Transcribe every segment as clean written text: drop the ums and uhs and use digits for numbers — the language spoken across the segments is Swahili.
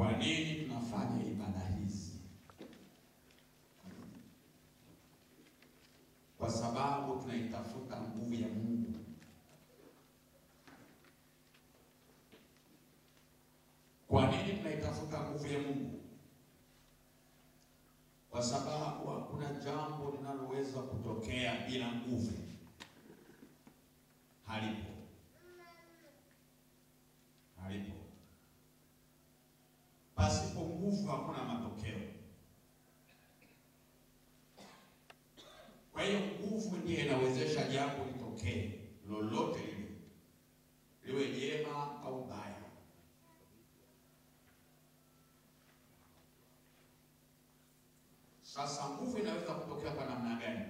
Kwa nini tunafanya ibada hizi? Kwa sababu tunaitafuta nguvu ya Mungu. Kwa nini tunaitafuta nguvu ya Mungu? Kwa sababu hakuna jambo linaloweza kutokea bila nguvu. Halipo. Pasipo nguvu hakuna matokeo. Kwa hiyo nguvu ndiyo inawezesha jambo litokee, lolote lile, liwe jema au baya. Sasa nguvu inaweza kutokea kwa namna gani?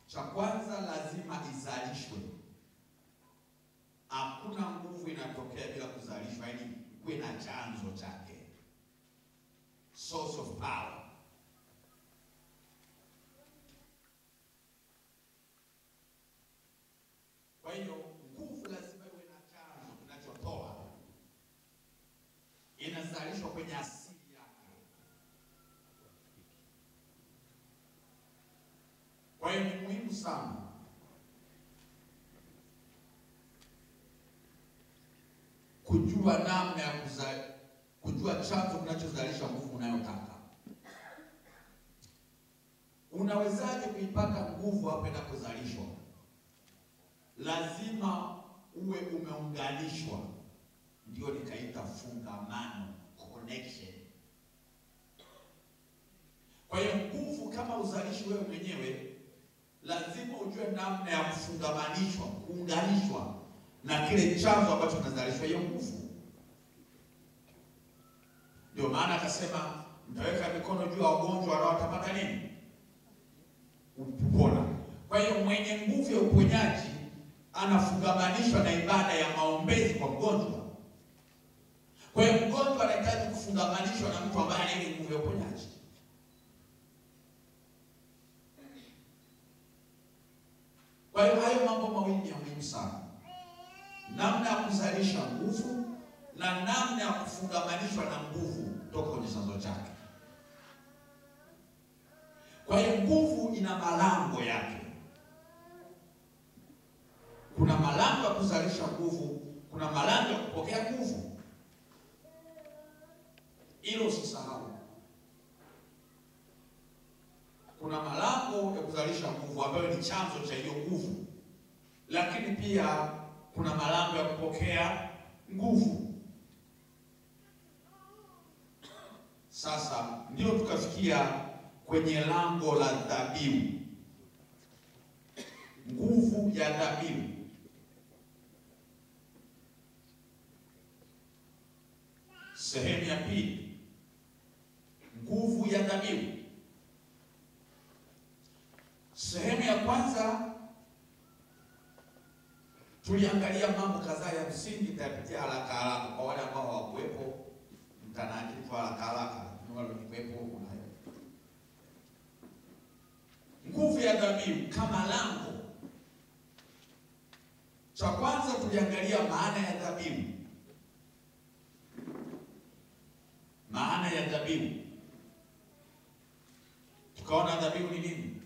Cha kwanza, lazima izalishwe. Hakuna nguvu inatokea bila kuzalishwa, yaani kuwe na chanzo chake, source of power. Kwa hiyo nguvu lazima iwe na chanzo kinachotoa, inazalishwa kwenye asili yake. Kwa hiyo ni muhimu sana kujua namna ya kujua chanzo kinachozalisha nguvu unayotaka. Unawezaje kuipata nguvu hapo inapozalishwa? Lazima uwe umeunganishwa, ndio nikaita fungamano, connection. Kwa hiyo nguvu kama uzalishi wewe mwenyewe, lazima ujue namna ya kufungamanishwa, kuunganishwa na kile chanzo ambacho kinazalishwa hiyo nguvu. Ndio maana akasema mtaweka mikono juu ya wagonjwa na watapata nini? Kupona. Kwa hiyo mwenye nguvu ya uponyaji anafungamanishwa na ibada ya maombezi kwa mgonjwa. Kwa hiyo mgonjwa anahitaji kufungamanishwa na mtu ambaye ana ile nguvu ya uponyaji. Kwa hiyo hayo mambo mawili ya muhimu sana. Namna ya kuzalisha nguvu na namna ya kufungamanishwa na nguvu kutoka kwenye chanzo chake. Kwa hiyo nguvu ina malango yake. Kuna malango ya kuzalisha nguvu, kuna malango ya kupokea nguvu. Hilo usisahau. Kuna malango ya kuzalisha nguvu ambayo ni chanzo cha hiyo nguvu. Lakini pia kuna malango ya kupokea nguvu. Sasa ndio tukafikia kwenye lango la dhabihu. Nguvu ya dhabihu. Sehemu ya pili. Nguvu ya dhabihu. Sehemu ya kwanza tuliangalia mambo kadhaa ya msingi, tutapitia haraka haraka kwa wale ambao hawakuwepo. Mtanaandika kwa haraka haraka, wale walikuwepo unayo. Nguvu ya dhabihu kama lango. Cha kwanza tuliangalia maana ya dhabihu. Maana ya dhabihu. Tukaona dhabihu ni nini?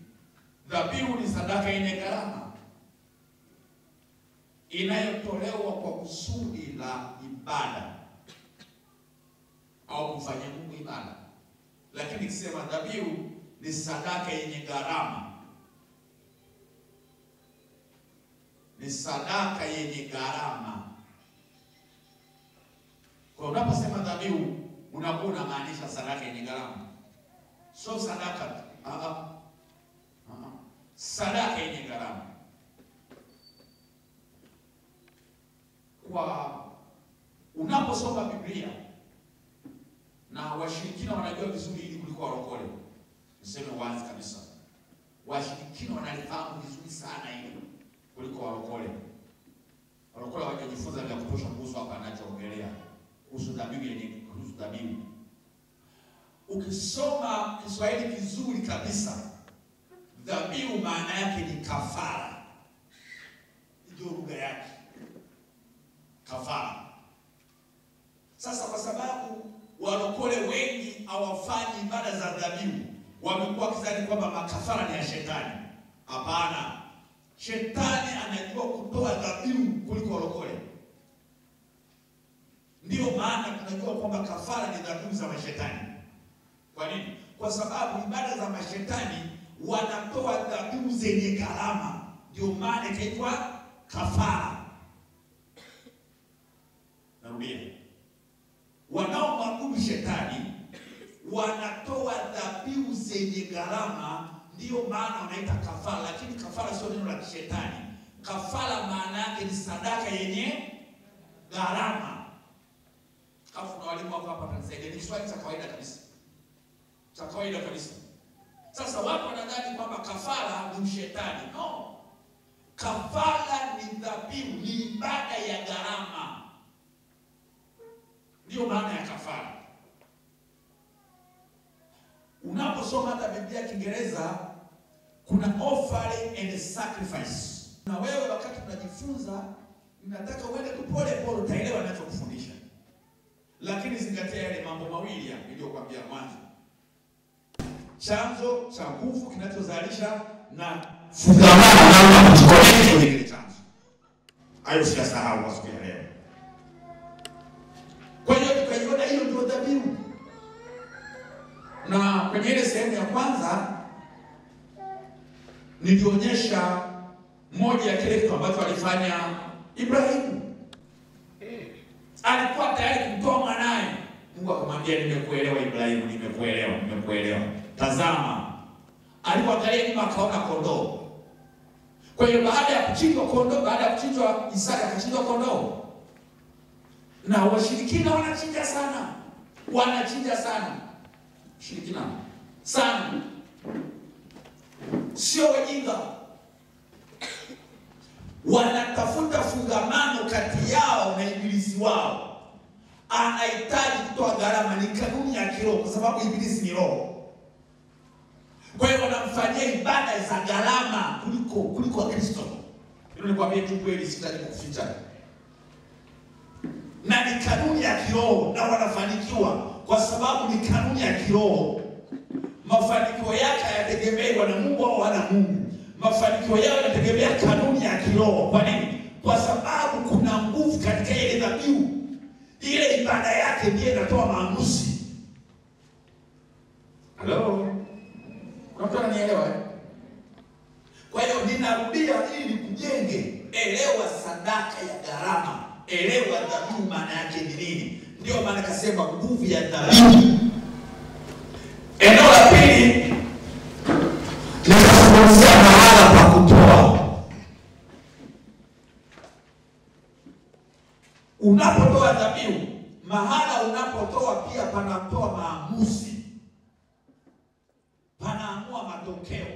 Dhabihu ni sadaka yenye gharama inayotolewa kwa kusudi la ibada au kufanya Mungu ibada. Lakini nikisema dhabihu ni sadaka yenye gharama, ni sadaka yenye gharama. Kwa unaposema dhabihu unakuwa unamaanisha sadaka yenye gharama, sio sadaka sadaka yenye gharama. Kwa unaposoma Biblia, na washirikina wanajua vizuri hili kuliko walokole. Niseme wazi kabisa, washirikina wanalifahamu vizuri sana hili kuliko walokole. Walokole hawajajifunza vya kutosha kuhusu hapa anachoongelea kuhusu dhabihu yenye kuhusu dhabihu. Ukisoma Kiswahili kizuri kabisa, dhabihu maana yake ni kafara. Ndio lugha yake. Kafara. hawafanyi ibada za dhabihu, wamekuwa wakidhani kwamba makafara ni ya shetani. Hapana. Shetani anajua kutoa dhabihu kuliko walokole. Ndio maana tunajua kwamba kafara ni dhabihu za mashetani. Kwa nini? Kwa sababu ibada za mashetani wanatoa dhabihu zenye gharama. Ndio maana ikaitwa kafara. Narudia. Wanaomwabudu shetani wanatoa dhabihu zenye gharama, ndio maana wanaita kafara. Lakini kafara sio neno la kishetani. Kafara maana yake ni sadaka yenye gharama. Hapo na walimu wako hapa kanisaidia. Ni Kiswahili cha kawaida kabisa. Cha kawaida kabisa. Sasa watu wanadhani kwamba kafara ni shetani. No. Kafara ni dhabihu, ni ibada ya gharama. Ndio maana ya kafara. Unaposoma hata Biblia ya Kiingereza kuna offering and sacrifice. Na wewe wakati unajifunza, ninataka uende pole pole, utaelewa ninachokufundisha. Lakini zingatia yale mambo mawili ya niliyokuambia mwanzo. Chanzo cha nguvu kinachozalisha na fungamano na kujikonekti kwenye kile chanzo. Hayo siyasahau kwa siku ya leo. Kwa hiyo tukaiona hiyo ndio dhabihu. Na kwenye ile sehemu ya kwanza nilionyesha moja ya kile kitu ambacho alifanya Ibrahimu. Alikuwa tayari kumtoa mwanae. Mungu akamwambia, nimekuelewa Ibrahimu, nimekuelewa. Tazama, alipoangalia nyuma akaona kondoo. Kwa hiyo baada ya kuchinjwa kondoo, baada ya kuchinjwa Isaka akachinjwa kondoo. Na washirikina wanachinja sana. Shirikina sana. Sio wajinga. Wanatafuta fungamano kati yao na ibilisi wao. Anahitaji kutoa gharama, ni kanuni ya kiroho kwa sababu ibilisi ni roho. Kwa hiyo wanamfanyia ibada za gharama kuliko Kristo. Ndio nikwambia tu kweli, sitaki kuficha. Na ni kanuni ya kiroho na wanafanikiwa kwa sababu ni kanuni ya kiroho. Mafanikio yake hayategemei wana Mungu au wana Mungu. Mafanikio yao yanategemea kanuni ya kiroho. Kwa nini? Kwa sababu kuna nguvu katika ile dhabihu. Ile ibada yake ndiye inatoa maamuzi. Hello? Kuna mtu ananielewa? Kwa hiyo ninarudia ili kujenge, elewa sadaka ya gharama. Elewa dhabihu maana yake ni nini. Ndio maana kasema nguvu ya dhabihu. Eneo la pili tunazungumzia mahala pa kutoa. Unapotoa dhabihu, mahala unapotoa pia panatoa maamuzi. Panaamua matokeo.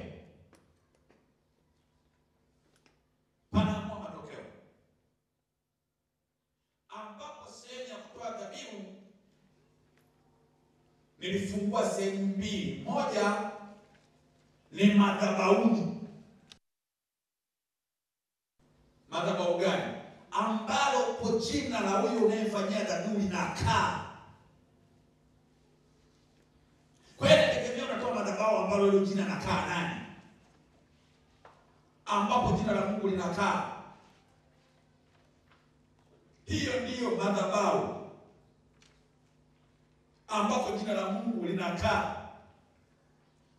Ambapo sehemu ya kutoa dhabihu nilifungua sehemu mbili. Moja ni madhabahu. Madhabahu gani? Ambalo kwa jina la huyo unayefanyia dhabihu linakaa. Kwa hiyo tegemea unatoa madhabahu ambalo hilo jina linakaa nani? Ambapo jina la Mungu linakaa. Hiyo ndiyo madhabahu ambapo jina la Mungu linakaa.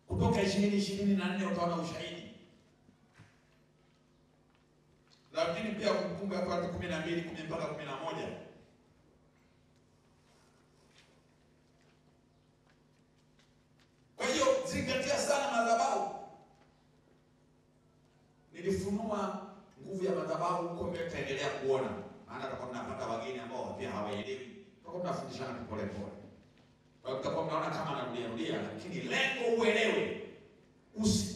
Kutoka 20:24 utaona ushahidi. Lakini pia Kumbukumbu ya Torati 12:10 mpaka 11. Kwa hiyo zingatia sana madhabahu. Nilifunua nguvu ya madhabahu huko mbele, tutaendelea kuona. Maana tutakuwa tunapata wageni ambao pia hawaelewi. Tutakuwa tunafundishana pole pole. Kwa hiyo tutakuwa tunaona kama narudia, lakini lengo uelewe.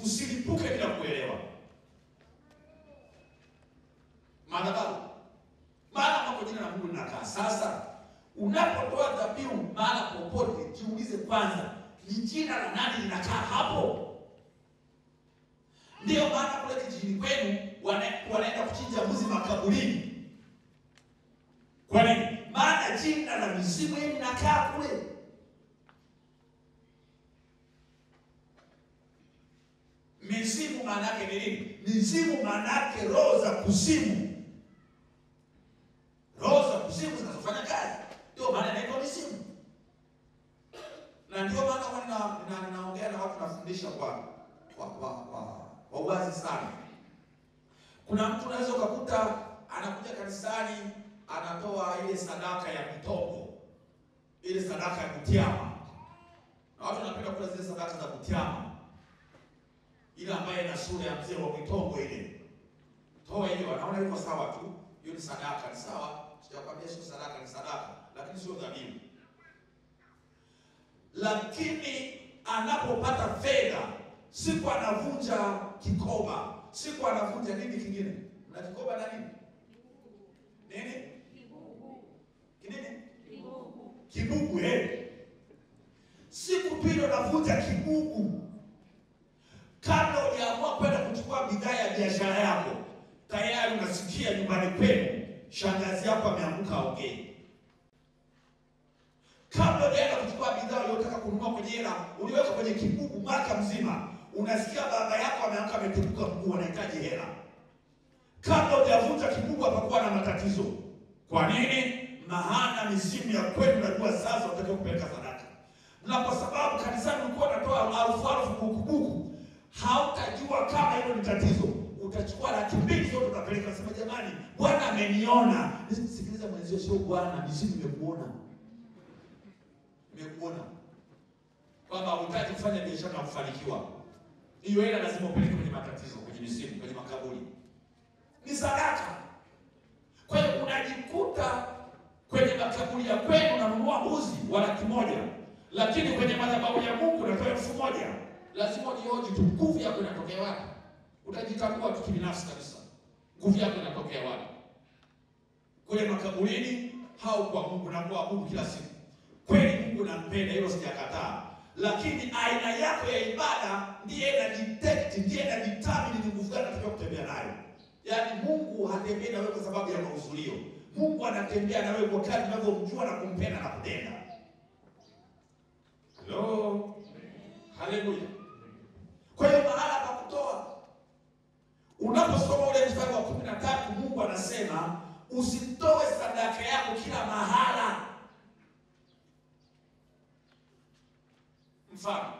Usilipuke bila kuelewa. Madhabahu. Maana kwa jina la Mungu linakaa. Sasa unapotoa dhabihu maana popote, jiulize kwanza, ni jina la nani linakaa hapo? Ndio maana kule kijijini kwenu wanaenda kuchinja mbuzi makaburini. Kwa nini? Maana jina la mizimu linakaa kule. maana yake ni nini? Mizimu maana yake roho za kuzimu. Roho za kuzimu zinazofanya kazi. Ndio maana inaitwa mizimu. Na ndio maana kwa ninaongea na watu nafundisha kwa uwazi sana. Kuna mtu unaweza ukakuta anakuja kanisani anatoa ile sadaka ya mitongo. Ile sadaka ya kutiama. Na watu wanapenda kula zile sadaka za kutiama. Ile ambayo ina sura ya mzee wa mitongo ile. Toa hiyo, anaona iko sawa tu. Hiyo ni sadaka, ni sawa. Sijakwambia sio sadaka, ni sadaka, lakini sio dhabihu. Lakini anapopata fedha, siku anavunja kikoba, siku anavunja nini kingine? Na kikoba na nini? Nini? Kinini? Kibugu, siku pili anavunja kibugu. Kabla hujaamua kwenda kuchukua bidhaa ya biashara yako, tayari unasikia nyumbani kwenu shangazi yako ameanguka ongea. Kabla hujaenda kuchukua bidhaa uliyotaka kununua kwenye hela, uliweka kwenye kibugu mwaka mzima, unasikia baba yako ameanguka ametupuka mguu, anahitaji hela. Kabla hujavunja kibugu hapakuwa na matatizo. Kwa nini? Maana misimu ya kwenu najua sasa unatakiwa kupeleka sadaka. Na kwa sababu kanisani ulikuwa unatoa alfu buku, hautajua kama hilo ni tatizo. Utachukua 200,000 zote utapeleka, sema jamani, Bwana ameniona. Sikiliza mwenzio, sio Bwana, misimu imekuona. Imekuona. Kwamba unataka kufanya biashara na kufanikiwa. Hiyo hela lazima upeleke kwenye matatizo, kwenye misimu, kwenye makaburi. Ni sadaka. Kwa hiyo unajikuta kwenye makaburi ya kwenu unanunua mbuzi wa 100,000, lakini kwenye madhabahu ya Mungu unatoa 1,000. Lazima ujihoji tu, nguvu yako inatokea wapi? Utajitambua tu kibinafsi kabisa. Nguvu yako inatokea wapi? Kule makaburini au kwa Mungu? Na kwa Mungu kila siku. Kweli Mungu nampenda, hilo sijakataa. Lakini aina yako ya ibada ndiye ina detect, ndiye ina determine ni nguvu gani unataka kutembea nayo. Yaani Mungu hatembei na wewe kwa sababu ya mahudhurio. Mungu anatembea na wewe kwa kadri unavyomjua na kumpenda na kutenda. Hello. Haleluya. Kwa hiyo mahala pa kutoa. Unaposoma ule mstari wa 13, Mungu anasema usitoe sadaka yako kila mahala. Mfano,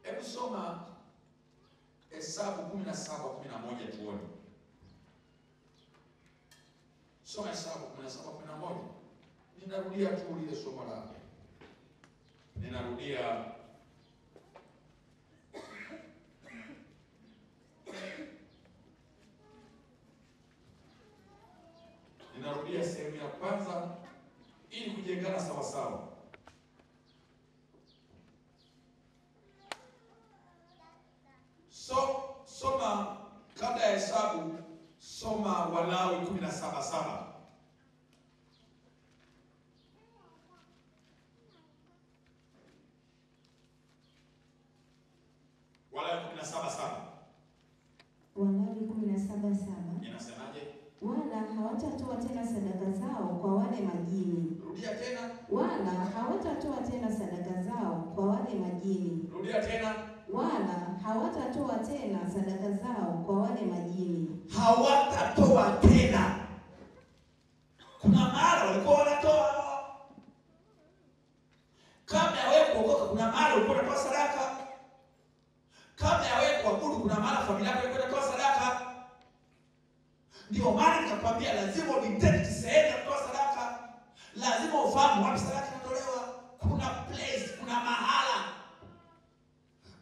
hebu soma Hesabu 17:11 tuone. Soma Hesabu 17:11. Ninarudia tu lile somo lake. Ninarudia sehemu ya kwanza ili kujengana sawa sawa. Soma kabla ya Hesabu, soma Walawi 17:7. Walawi 17:7. Walawi 17:7. Inasemaje? Wala hawatatoa tena sadaka zao kwa wale majini. Rudia tena. Wala hawatatoa tena sadaka zao kwa wale majini. Rudia tena. Wala hawatatoa tena sadaka zao kwa wale majini. Hawatatoa tena. Kuna mara walikuwa wanatoa. Kabla ya wewe kuokoka kuna mara ulikuwa unatoa sadaka. Kabla ya wewe kuabudu kuna mara familia yako ilikuwa inatoa sadaka. Ndio maana nikakwambia lazima udetect sehemu ya kutoa sadaka. Lazima ufahamu wapi sadaka inatolewa. Kuna place, kuna mahala.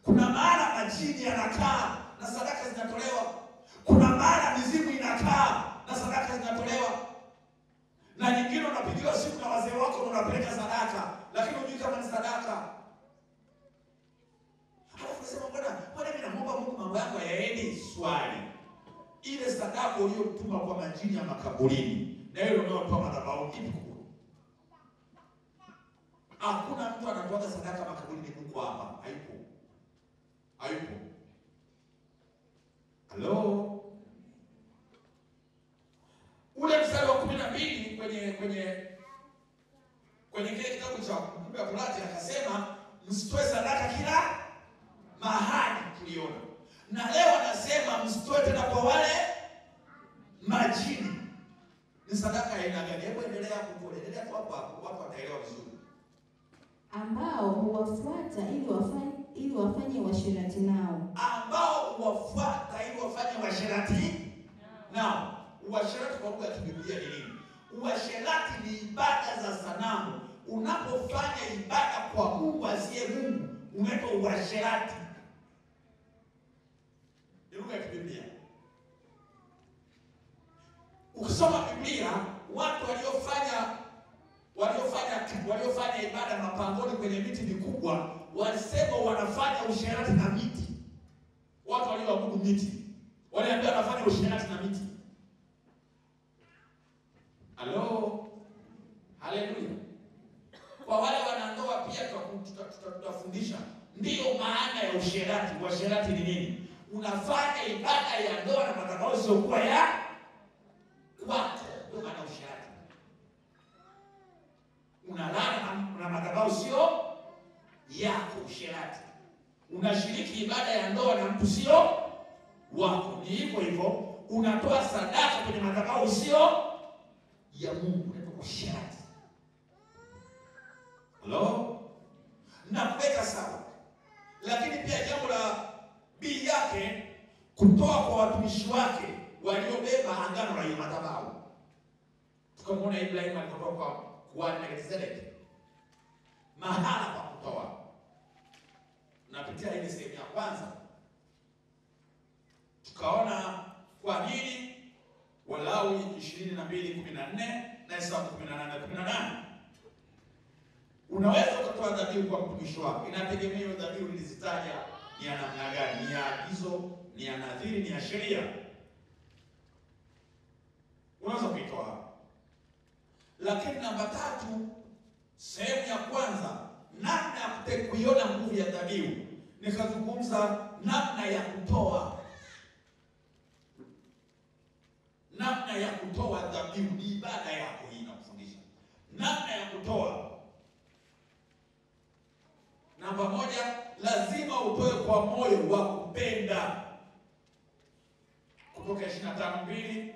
Kuna mahala majini yanakaa na sadaka zinatolewa. Kuna mahala mizimu inakaa na sadaka zinatolewa. Na nyingine unapigiwa simu na wazee wako na unapeleka sadaka, lakini hujui kama ni sadaka. Halafu unasema mbona mimi naomba Mungu mambo yako yaende? Swali. Ile sadaka uliyotuma kwa majini ya makaburini na ile unayotoa madhabahu ipi kubwa? Hakuna mtu anatoa sadaka makaburini huko hapa. Hayupo. Hello. Ule mstari wa 12 kwenye kile kitabu cha Kumbukumbu ya Torati akasema msitoe sadaka kila mahali, tuliona. Na leo anasema msitoe tena kwa wale majini. Ni sadaka ya aina gani? Hebu endelea kuendelea hapo hapo, watu wataelewa vizuri. Ambao huwafuata ili wafanye uasherati nao. Ambao huwafuata ili wafanye uasherati nao. Uasherati kwa lugha ya Biblia ni nini? Uasherati ni ibada za sanamu. Unapofanya ibada kwa Mungu asiye Mungu, unaitwa uasherati. Ni lugha ya Biblia. Ukisoma Biblia, watu waliofanya ibada mapangoni kwenye miti mikubwa walisema wanafanya usherati na miti. Watu walioabudu miti waliambia wanafanya usherati na miti. Halo, haleluya. Kwa wale wanandoa pia tutafundisha ndio maana ya usherati. Usherati ni nini? Unafanya ibada ya ndoa na madhabahu sio kwa ya kwako. Ndio maana usherati. Unalala na madhabahu sio yako, usherati. Unashiriki ibada ya ndoa na mtu sio wako. Ni hivyo hivyo, unatoa sadaka kwenye madhabahu sio ya Mungu, ndio usherati. Hello? Na kuweka sawa. Lakini pia jambo la bii yake, kutoa kwa watumishi wake waliobeba agano la madhabahu. Tukamwona Ibrahim alipotoa kwa kuhani Melkizedeki mahala pa kutoa. Napitia ile sehemu ya kwanza. Tukaona kwa nini Walawi 22:14 na Hesabu 18:18. Unaweza ukatoa dhabihu kwa mtumishi wako. Inategemea dhabihu nilizitaja ni ya namna gani, ni ya agizo, ni ya nadhiri, ni ya sheria. Unaweza kuitoa. Lakini namba 3, sehemu ya kwanza, namna ya kuiona nguvu ya dhabihu, nikazungumza namna ya kutoa. Namna ya kutoa dhabihu ni ibada yako hii, nakufundisha namna ya kutoa. Namba 1, lazima utoe kwa moyo wa kupenda. Kutoka 25:2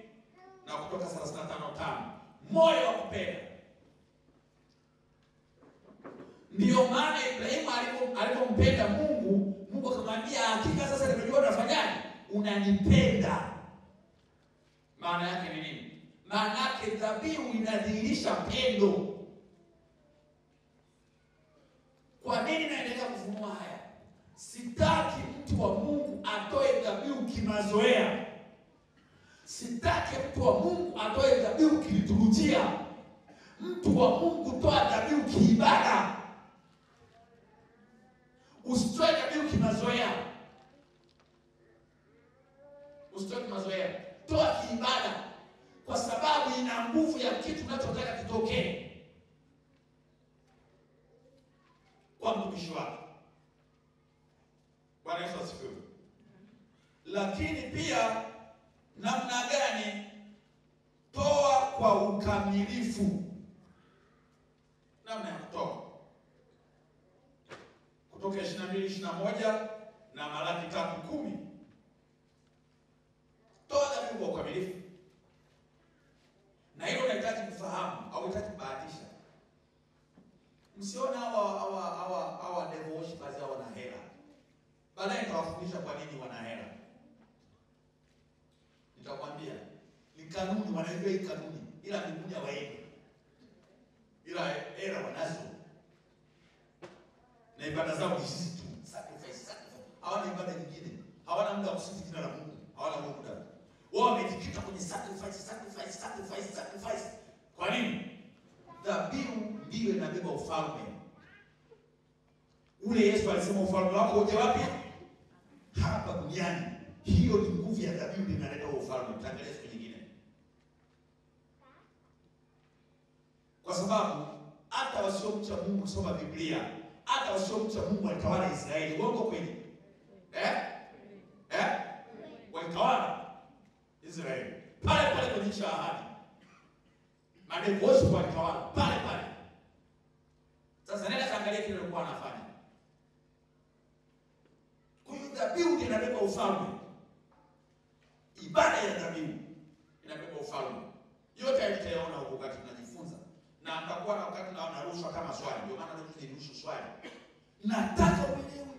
na kutoka 35:5. Moyo wa kupenda. Ndio maana Ibrahimu alipompenda Mungu, Mungu akamwambia hakika sasa nimejua unafanyaje, unanipenda. Maana yake ni nini? Maana yake dhabihu inadhihirisha pendo. Kwa nini naendelea kufunua haya? Sitaki mtu wa Mungu atoe dhabihu kimazoea. Sitaki mtu wa Mungu atoe dhabihu kiliturujia. Mtu wa Mungu toa dhabihu kiibada. Usitoe dhabihu kimazoea. Usitoe kimazoea. Toa kiibada. Kwa sababu ina nguvu ya kitu unachotaka kitokee kwa mtumishi wako. Bwana Yesu asifiwe. Lakini pia namna gani? Toa kwa ukamilifu. Namna ya kutoa. Kutoka 22:21 na Malaki 3:10. Toa dhabihu kwa ukamilifu. Na hilo unahitaji kufahamu au unahitaji kubahatisha. Msiona hawa devil worshipers hao wana hela. Baadaye nitawafundisha kwa nini wana hela. Nitakwambia ni kanuni, wanaijua hii kanuni, ila mbinguni hawaendi. Ila hela wanazo. Na ibada zao ni hizi tu. Sacrifice. Hawana ibada nyingine. Hawana muda wa kusifu jina la Mungu. Hawana muda. Wao wamejikita kwenye sacrifice. Kwa nini? Dhabihu ndiyo inabeba ufalme. Ule Yesu alisema ufalme wako uje wapi? Hapa duniani. Hiyo ni nguvu ya dhabihu inaleta ufalme. Tutaangalia siku nyingine. Kwa sababu hata wasiomcha Mungu kusoma Biblia, hata wasiomcha Mungu walitawala Israeli. Uongo kweli? Walitawala Israeli. Pale kwenye nchi ya ahadi. Madevoshi walitawala pale. Sasa nenda kaangalia kile walikuwa wanafanya. Kwa hiyo dhabihu inabeba ufalme. Ibada ya dhabihu inabeba ufalme. Yote nitayaona huko wakati tunajifunza. Na nitakuwa na wakati narushwa kama swali. Ndio maana ndio nirusha swali. Nataka uelewe.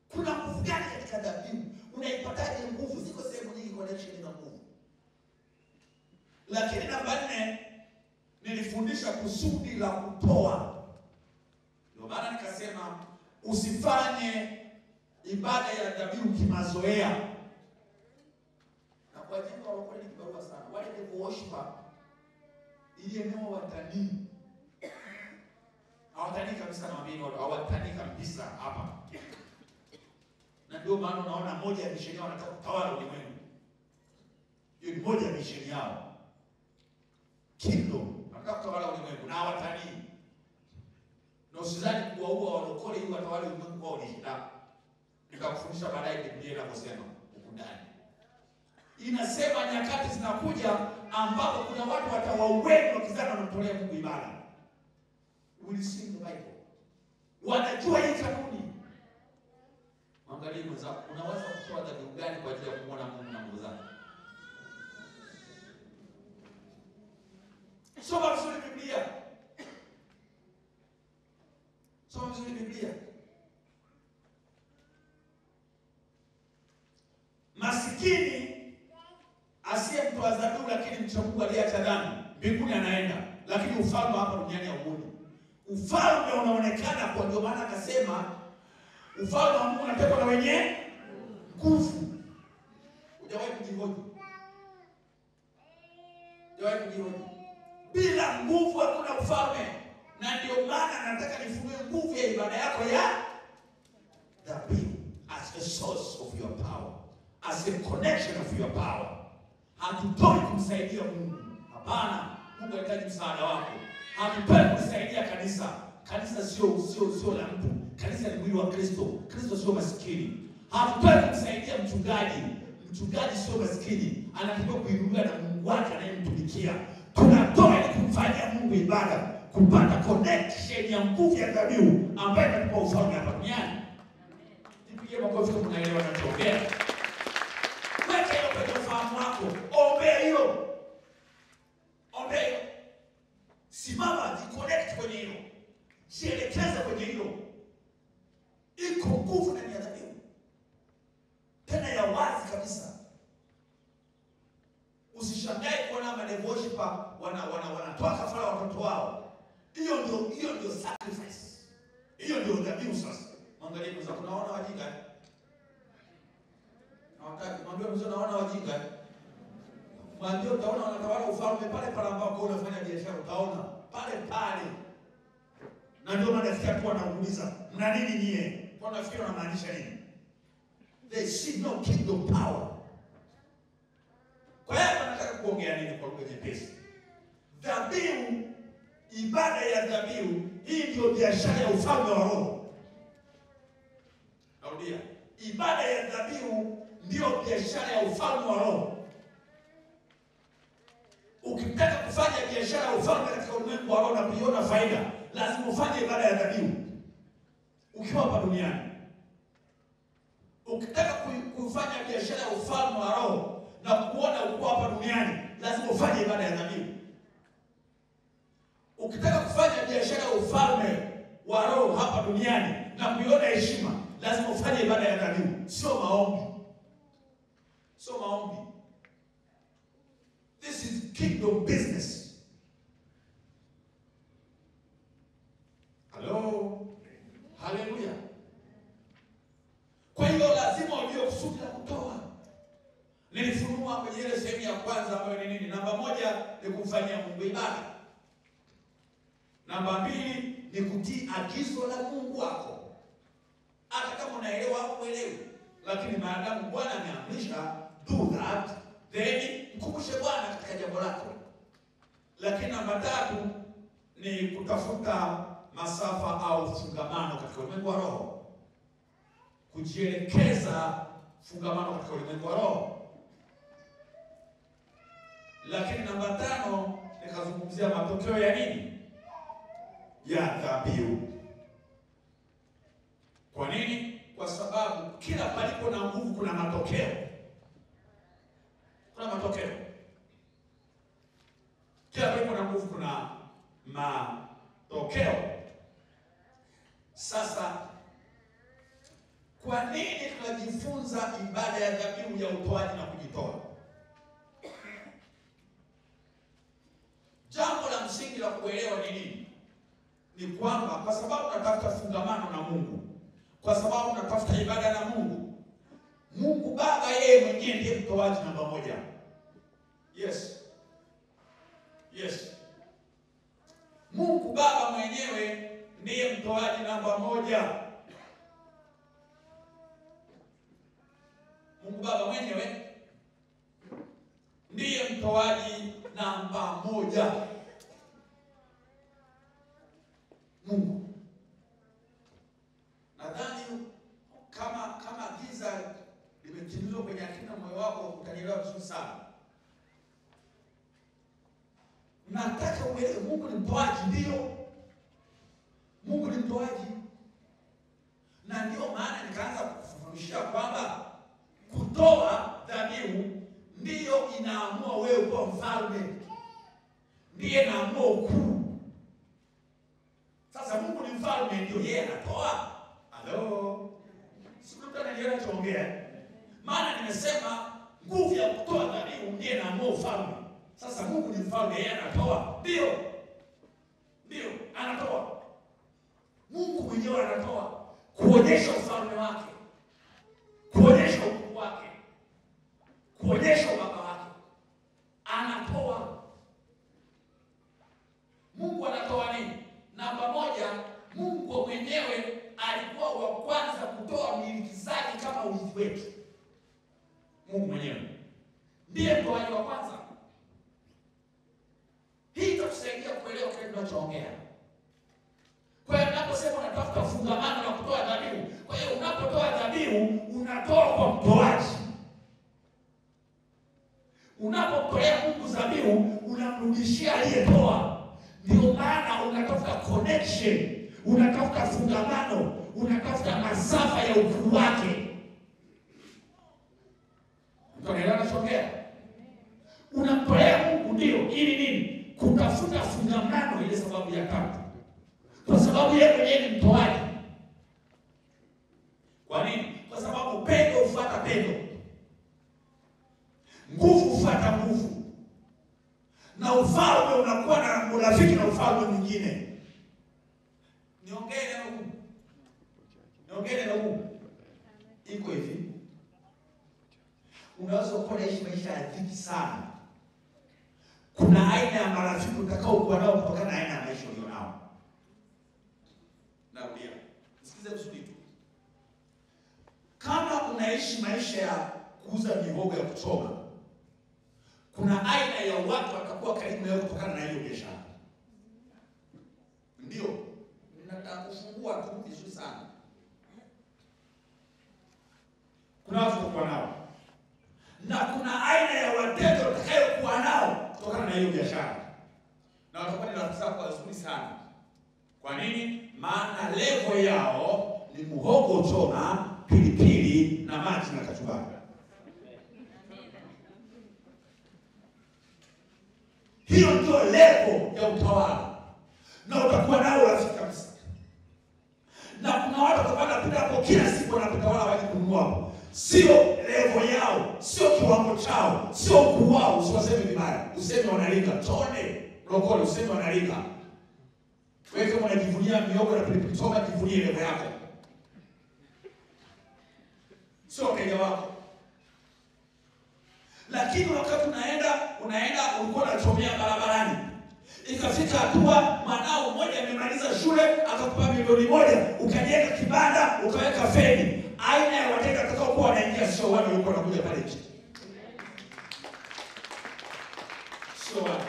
Kuna nguvu gani katika dhabihu? Unaipataje nguvu? Ziko sehemu nyingi connection na nguvu. Lakini namba 4 nilifundisha kusudi la kutoa. Ndio maana nikasema usifanye ibada ya dhabihu kimazoea. Na kwa jengo la kweli ni kibarua sana. Wale worshiper ili eneo watanii. Hawatanii kabisa na waamini, hawatanii kabisa hapa. Na ndio maana unaona moja ya misheni yao wanataka kutawala ulimwengu. Hiyo ni moja ya misheni yao. Kingdom, wanataka kutawala ulimwengu na hawatanii. Na usizani kuwaua walokole ili watawale ulimwengu kwao ni shida. Nikakufundisha baadaye Biblia inaposema huko ndani. Inasema nyakati zinakuja ambapo kuna watu watawaueni wakizana wanamtolea Mungu ibada. We see the Bible. Wanajua hii kanuni. Angalia mwenzako, unaweza kutoa dhabihu gani kwa ajili ya kumwona Mungu na nguvu zake? Soma vizuri Biblia. Soma vizuri Biblia. Masikini asiyemtoa dhabihu lakini mcha Mungu aliacha dhambi, mbinguni anaenda, lakini ufalme hapa duniani hauna. Ufalme unaonekana, kwa ndio maana akasema ufalme wa Mungu unatekwa na wenye nguvu. Hujawahi kujihoji? Hujawahi kujihoji? Bila nguvu hakuna ufalme. Na ndio maana nataka nifunue nguvu ya ibada yako ya dhabihu as a source of your power, as a connection of your power. Hatutoi kumsaidia Mungu. Hapana, Mungu anahitaji msaada wako. Hatutoi kusaidia kanisa. Kanisa sio la mtu. Kanisa ni mwili wa Kristo. Kristo sio maskini. Hatutoi kumsaidia mchungaji. Mchungaji sio maskini. Anatakiwa kuinuliwa na Mungu wake anayemtumikia. Tunatoa ili kumfanyia Mungu ibada, kupata connection ya nguvu ya dhabihu ambayo inatupa ufalme hapa duniani. Nipigie makofi kama unaelewa ninachoongea. Weka hiyo kwenye ufahamu wako. Ombea hiyo. Ombea hiyo. Simama, jiconnect kwenye hilo. Jielekeze kwenye hilo. Iko nguvu ndani ya dhabihu. Tena ya wazi kabisa. Usishangae kuona worshiper wanatoa kafara watoto wao. Hiyo ndio sacrifice. Hiyo ndio dhabihu sasa. Angalia kwanza, kunaona wajinga. Mwambie mzee, naona wajinga. Mwambie utaona wanatawala ufalme pale pale ambapo unafanya biashara, utaona pale pale. Na ndio maana nasikia tu wanauliza, mna nini nyie? Kwa nafikiri wanamaanisha nini? They see no kingdom power. Kwa hiyo nataka kuongea nini kwa lugha nyepesi? Dhabihu, ibada ya dhabihu, hii ndio biashara ya ufalme wa roho. Narudia, ibada ya dhabihu ndio biashara ya ufalme wa roho. Ukitaka kufanya biashara ya ufalme katika ulimwengu wa roho na kuiona faida, lazima ufanye ibada ya dhabihu ukiwa hapa duniani. Ukitaka kufanya biashara ya ufalme wa roho na kuona uko hapa duniani, lazima ufanye ibada ya dhabihu. Ukitaka kufanya biashara ya ufalme wa roho hapa duniani na kuiona heshima, lazima ufanye ibada ya dhabihu, sio maombi. Sio maombi. This is kingdom business. Hello. Hallelujah. Kwa hiyo lazima ujue kusudi la kutoa. Nilifunua kwenye ile sehemu ya kwanza ambayo ni nini? Namba 1 ni kumfanyia Mungu ibada. Namba 2 ni kutii agizo la Mungu wako. Hata kama unaelewa au uelewi, lakini maadamu Bwana ameamrisha do that, then mkumbushe Bwana katika jambo lako. Lakini namba 3 ni kutafuta masafa au fungamano katika ulimwengu wa roho. Kujielekeza fungamano katika ulimwengu wa roho. Lakini namba 5 nikazungumzia matokeo ya nini? Ya dhabihu. Kwa nini? Kwa sababu kila palipo na nguvu kuna matokeo. Kuna matokeo. Kila palipo na nguvu kuna matokeo. Sasa kwa nini tunajifunza ibada ya dhabihu ya utoaji na kujitoa? Jambo la msingi la kuelewa ni nini? Ni kwamba kwa sababu tunatafuta fungamano na Mungu, kwa sababu tunatafuta ibada na Mungu, Mungu Baba yeye mwenyewe ndiye mtoaji namba moja. Yes. Yes. Mungu Baba mwenyewe ndiye mtoaji namba moja. Mungu Baba mwenyewe ndiye mtoaji namba moja. Mungu. Nadhani kama giza limetimizwa kwenye akili na moyo wako utanielewa vizuri sana. Nataka uelewe Mungu ni mtoaji, ndio. Mungu ni mtoaji. Na ndio maana nikaanza kufafanishia kwamba kutoa dhabihu ndiyo inaamua wewe kuwa mfalme. Ndiye inaamua ukuu. Sasa Mungu ni mfalme, ndio yeye anatoa. Halo. Sikuta niliona tuongea. Maana nimesema nguvu ya kutoa dhabihu ndiye inaamua ufalme. Sasa Mungu ni mfalme, yeye anatoa. Ndio. Ndio, anatoa. Mungu mwenyewe anatoa kuonyesha ufalme wake. Kuonyesha ukuu wake. Kuonyesha ubaba wake. Anatoa. Mungu anatoa nini? Namba moja, Mungu mwenyewe alikuwa wa kwanza kutoa miliki zake kama urithi wetu. Mungu mwenyewe ndiye mtoaji wa kwanza. Hii itakusaidia kuelewa kile tunachoongea. Kwa hiyo unaposema unatafuta fungamano na kutoa dhabihu, kwa hiyo unapotoa dhabihu unatoa kwa mtoaji. Unapomtolea Mungu dhabihu unamrudishia aliyetoa. Ndio maana unatafuta connection, unatafuta fungamano, unatafuta masafa ya ukuu wake. Tunaelewana tunachoongea? Unamtolea Mungu ndio ili nini? Kutafuta fungamano, ile sababu ya tatu. Kwa sababu yeye mwenyewe ni mtoaji. Kwa nini? Kwa sababu pendo hufuata pendo. Nguvu hufuata nguvu. Na ufalme unakuwa na urafiki na ufalme mwingine. Niongee neno huu. Niongee neno huu. Iko hivi. Unaweza kuishi maisha ya dhiki sana. Kuna aina ya marafiki utakao kuwa nao kutokana na aina ya maisha ulionao. Narudia. Sikiza vizuri tu. Kama unaishi maisha ya kuuza mihogo ya kuchoma, kuna aina ya watu watakuwa karibu nawe kutokana na hiyo biashara. Ndio. Ninataka kufungua tu vizuri sana. Kuna watu watakuwa nao. Na kuna aina ya wateja watakayokuwa nao kutokana na hiyo biashara. Na watakuwa ni rafiki zako wazuri sana. Kwa nini? Maana level yao ni muhogo choma, pilipili na maji na kachumbari. Hiyo ndio level ya utawala. Na utakuwa nao rafiki kabisa. Na kuna watu watakapanda hapo kila siku wanapita wala waje kununua hapo. Sio level yao, sio kiwango chao, sio ukuu wao, usiwaseme vibaya. Useme wanalika, tone, lokole, useme wanalika. Wewe kama unajivunia mihogo na pilipili choma, jivunie level yako. Sio Kenya wako. Lakini wakati unaenda ulikuwa unachomea barabarani. Ikafika hatua mwanao mmoja amemaliza shule akakupa milioni 1, ukajenga kibanda, ukaweka feni. Aina ya wateja watakao kuwa wanaingia sio wale walikuwa wanakuja pale nje. Sio wale.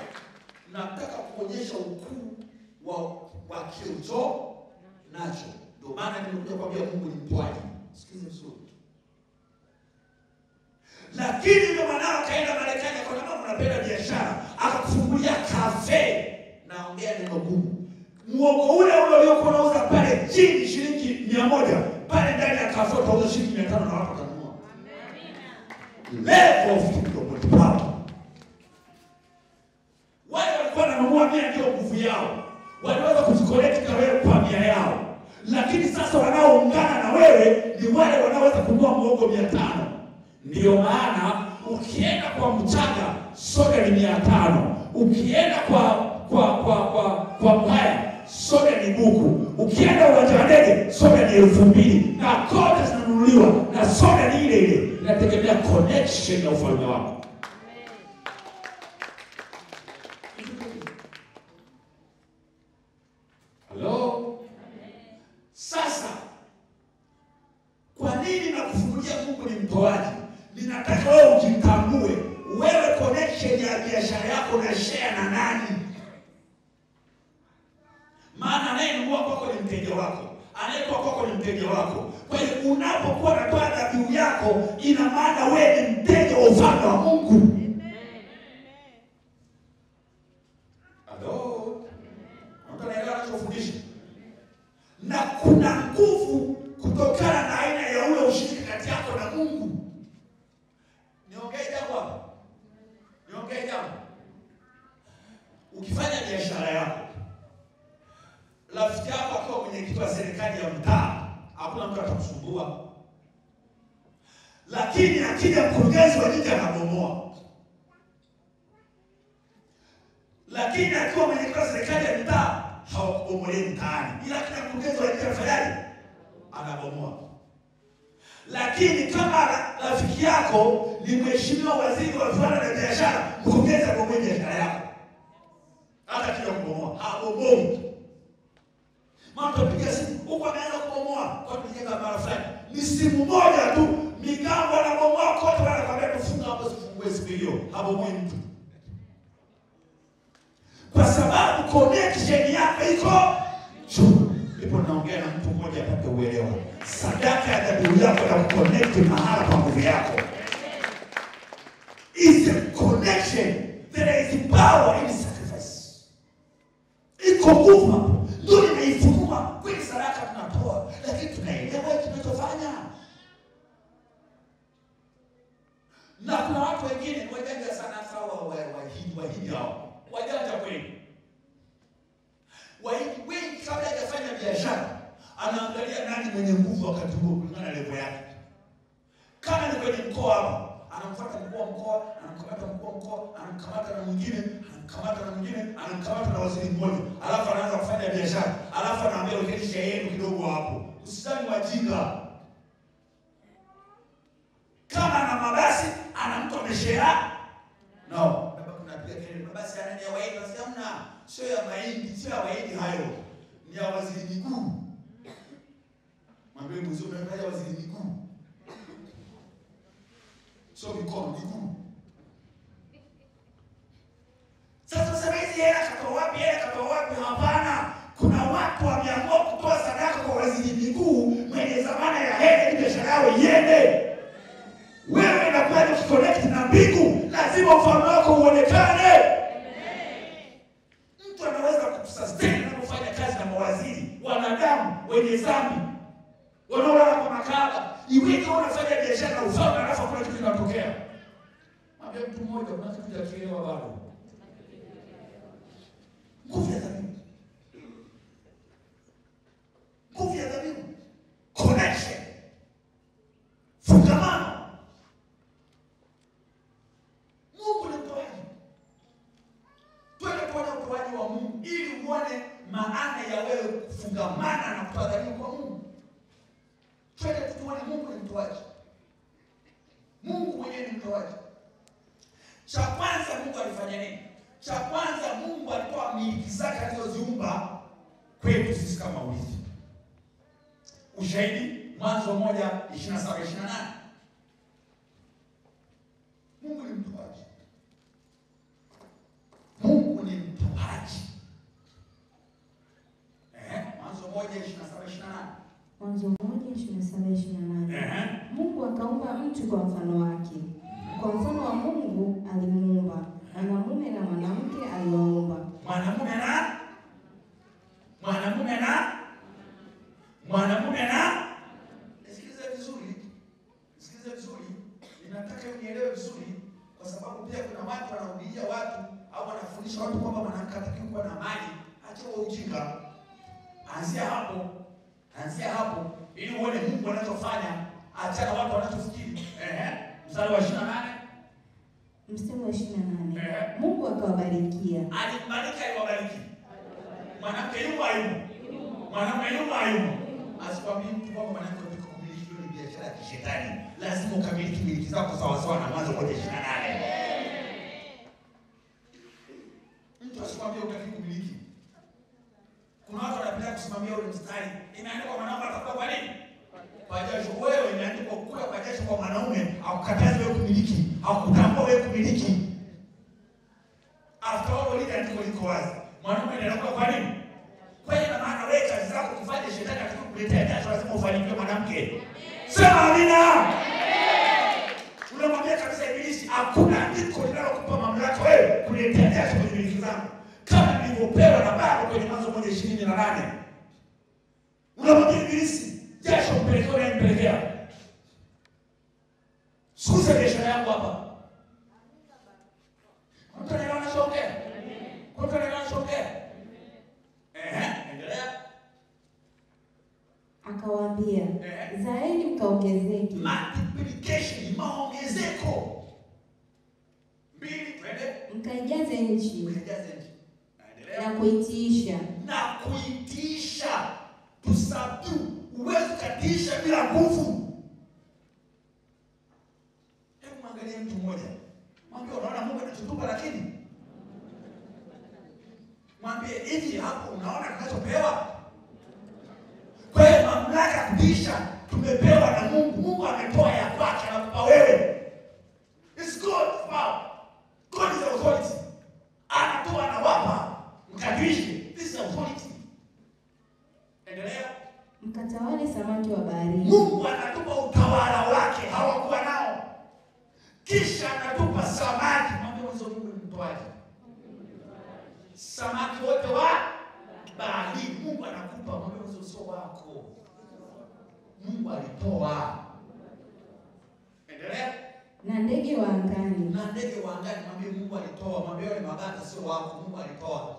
Nataka kuonyesha ukuu wa kilicho nacho. Ndio maana nimekuja kwambia Mungu ni mtoaji. Sikiza vizuri. Lakini ndio mwanao kaenda Marekani kwa sababu unapenda biashara, akakufungulia cafe. Naongea neno gumu. Muogo ule uliokuwa unauza pale chini shilingi 100, pale ndani ya Carrefour utauza shilingi 500 na watu watanunua. Level of kingdom power. Wale walikuwa wananunua 100 ndio nguvu yao. Waliweza kuconnect na wewe kwa 100 yao. Lakini sasa wanaoungana na wewe ni wale wanaoweza kununua muhogo 500. Ndio maana ukienda kwa Mchaga soda ni 500. Ukienda kwa Mwaya soda ni buku. Ukienda uwanja wa ndege soda ni 2000. Na kote zinanunuliwa na soda ni ile ile. Inategemea connection ya ufalme wako. Hello? Sasa kwa nini nakufunulia Mungu ni mtoaji? Ninataka wewe ujitambue. Wewe connection ya biashara yako na share na nani? Maana anayenunua kwako ni mteja wako. Anayetoa kwako ni mteja wako. Kwa hiyo unapokuwa unatoa dhabihu yako, ina maana wewe ni mteja wa ufalme wa Mungu. Hello? Mtu anaelewa anachofundisha? Na kuna nguvu kutokana na aina ya ule ushirika kati yako na Mungu. Niongee jambo hapa. Niongee jambo. Ukifanya biashara yako, rafiki yako akiwa mwenyekiti wa serikali ya mtaa, hakuna mtu atakusumbua. Lakini akija mkurugenzi wa jiji anabomoa. Lakini akiwa mwenyekiti wa serikali ya mtaa, hawakubomolei mtaani. Ila kila mkurugenzi wa jiji anafanyaje? Anabomoa. Lakini kama rafiki yako ni mheshimiwa waziri wa viwanda na biashara, mkurugenzi abomoe biashara yako. Hata kila kubomoa, habomoi. Mtu apiga simu, huko anaanza kubomoa, kwa kujenga mara fulani. Ni simu moja tu, migambo anabomoa kote, wanakwambia tufunga hapo sifungue siku hiyo. Habomoi mtu. Kwa sababu connection yako iko juu. Ndipo naongea na mtu mmoja apate uelewa. Sadaka ya dhabihu yako na kuconnect mahali pa nguvu yako. Is a connection. There is power in sacrifice. Iko nguvu hapo. Ndio inaifunua. Kweli sadaka tunatoa, lakini tunaelewa tunachofanya. Na kuna watu wengine wajanja sana sawa wahidi hao. Wajanja kweli. Wengi kabla hajafanya biashara anaangalia nani mwenye nguvu wakati huo kulingana na level yake. Kama ni kwenye mkoa hapo, anamfuata mkuu wa mkoa, anamkamata mkuu wa mkoa, anamkamata na mwingine, anamkamata na mwingine, anamkamata na waziri mmoja. Alafu anaanza kufanya biashara. Alafu anaambia wekeni share yenu kidogo hapo. Usisani wajinga. Kama ana mabasi, anamtoa ameshare. No. Unapiga kelele mabasi anania waidi, unasema sio ya mahindi, sio ya waidi hayo. Ni ya waziri mkuu. Mwambie mzee unataka waziri mkuu. Sio mikono mkuu. Sasa sasa hizi hela katoa wapi? Hela katoa wapi? Hapana. Kuna watu wameamua kutoa sadaka kwa waziri mkuu mwenye zamana ya hela ili biashara yao iende. Wewe unakuwa ukiconnect na mbingu, lazima ufalme wako uonekane. Mtu anaweza kukusustain unapofanya kazi na mawaziri, wanadamu wenye dhambi, wanaolala kwa makaba. Iweje unafanya biashara na ufalme alafu kuna kitu kinatokea? Mwambie mtu mmoja kuna kitu hajakielewa bado. Nguvu ya dhabihu. Nguvu ya dhabihu. Connection. Fungamano. Mungu ni mtoaji. Twende tuone utoaji wa Mungu ili uone maana ya wewe kufungamana na kutoa dhabihu kwa Mungu. Twende tuone Mungu ni mtoaji. Mungu mwenyewe ni mtoaji. Cha kwanza Mungu alifanya nini? Cha kwanza Mungu alitoa miliki zake alizoziumba kwetu sisi kama urithi. Ushahidi Mwanzo 1:27-28. Mungu ni mtoaji. Mungu ni mtoaji. Mwanzo 1:27-28. Mwanzo 1:27-28. Mungu akaumba mtu kwa mfano wake. Kwa mfano wa Mungu alimuumba. Mwanamume na mwanamke aliwaumba. Mwanamume na kwamba mwanamke hatakiwi kuwa na amani, acha ujinga. Anzia hapo ili uone Mungu anachofanya, achana watu wanachofikiri. Mstari wa 28. Mstari wa 28. Mungu akawabarikia. Aliwabariki. Mwanamke yumo. Mwanamume yumo. Asikwambie mtu kwamba mwanamke yuko kumiliki hiyo ni biashara ya kishetani. Lazima ukamiliki miliki zako sawa sawa na Mwanzo 1:28. Mtu asikwambie utaki kumiliki. Kuna watu wanapenda kusimamia ule mstari. Inaandikwa mwanamke atakuwa kwa nini? Kwa jasho. Wewe inaandikwa kula kwa jasho kwa mwanaume, haukatazi wewe kumiliki, haukutambua wewe kumiliki. After all ile andiko liko wazi. Mwanaume anakuwa kwa nini? Kwa hiyo maana wewe kazi zako kufanya shetani atakukuletea jasho, lazima ufanikiwe mwanamke. Sema amina. Unamwambia kabisa Ibilisi, hakuna andiko linalokupa mamlaka wewe kuletea jasho kwenye miliki zangu, kama nilivyopewa na Baba kwenye Mwanzo 1:28. Unamwambia Ibilisi, jasho mpelekea. Sikuze biashara yangu hapa. Mtu anaelewa anachoongea? Mtu anaelewa anachoongea? Endelea. Akawaambia, zaeni mkaongezeke. Multiplication, maongezeko. 2, twende. Mkaijaze nchi. Na kuitiisha. To subdue. Uwezi katiisha bila nguvu. Hebu mwangalie mtu mmoja. Mwambie unaona Mungu anatutupa lakini. Mwambie hivi hapo unaona tunachopewa? Kwa hiyo mamlaka kutisha tumepewa na Mungu. Mungu ametoa ya kwake anakupa wewe. It's good. Wow. God is authority. Anatoa na wapa. Mkatiishe. This is authority. Endelea. Mkatawale samaki wa baharini. Mungu anatupa utawala wake, hawakuwa nao. Kisha anatupa samaki. Mwambie mwanzo Mungu ni mtoaji. Samaki wote wa baharini Mungu anakupa, mwambie mwanzo sio wako. Mungu alitoa. Endelea. Na ndege wa angani. Mwambie Mungu alitoa. Mwambie wale mabata sio wako, Mungu alitoa.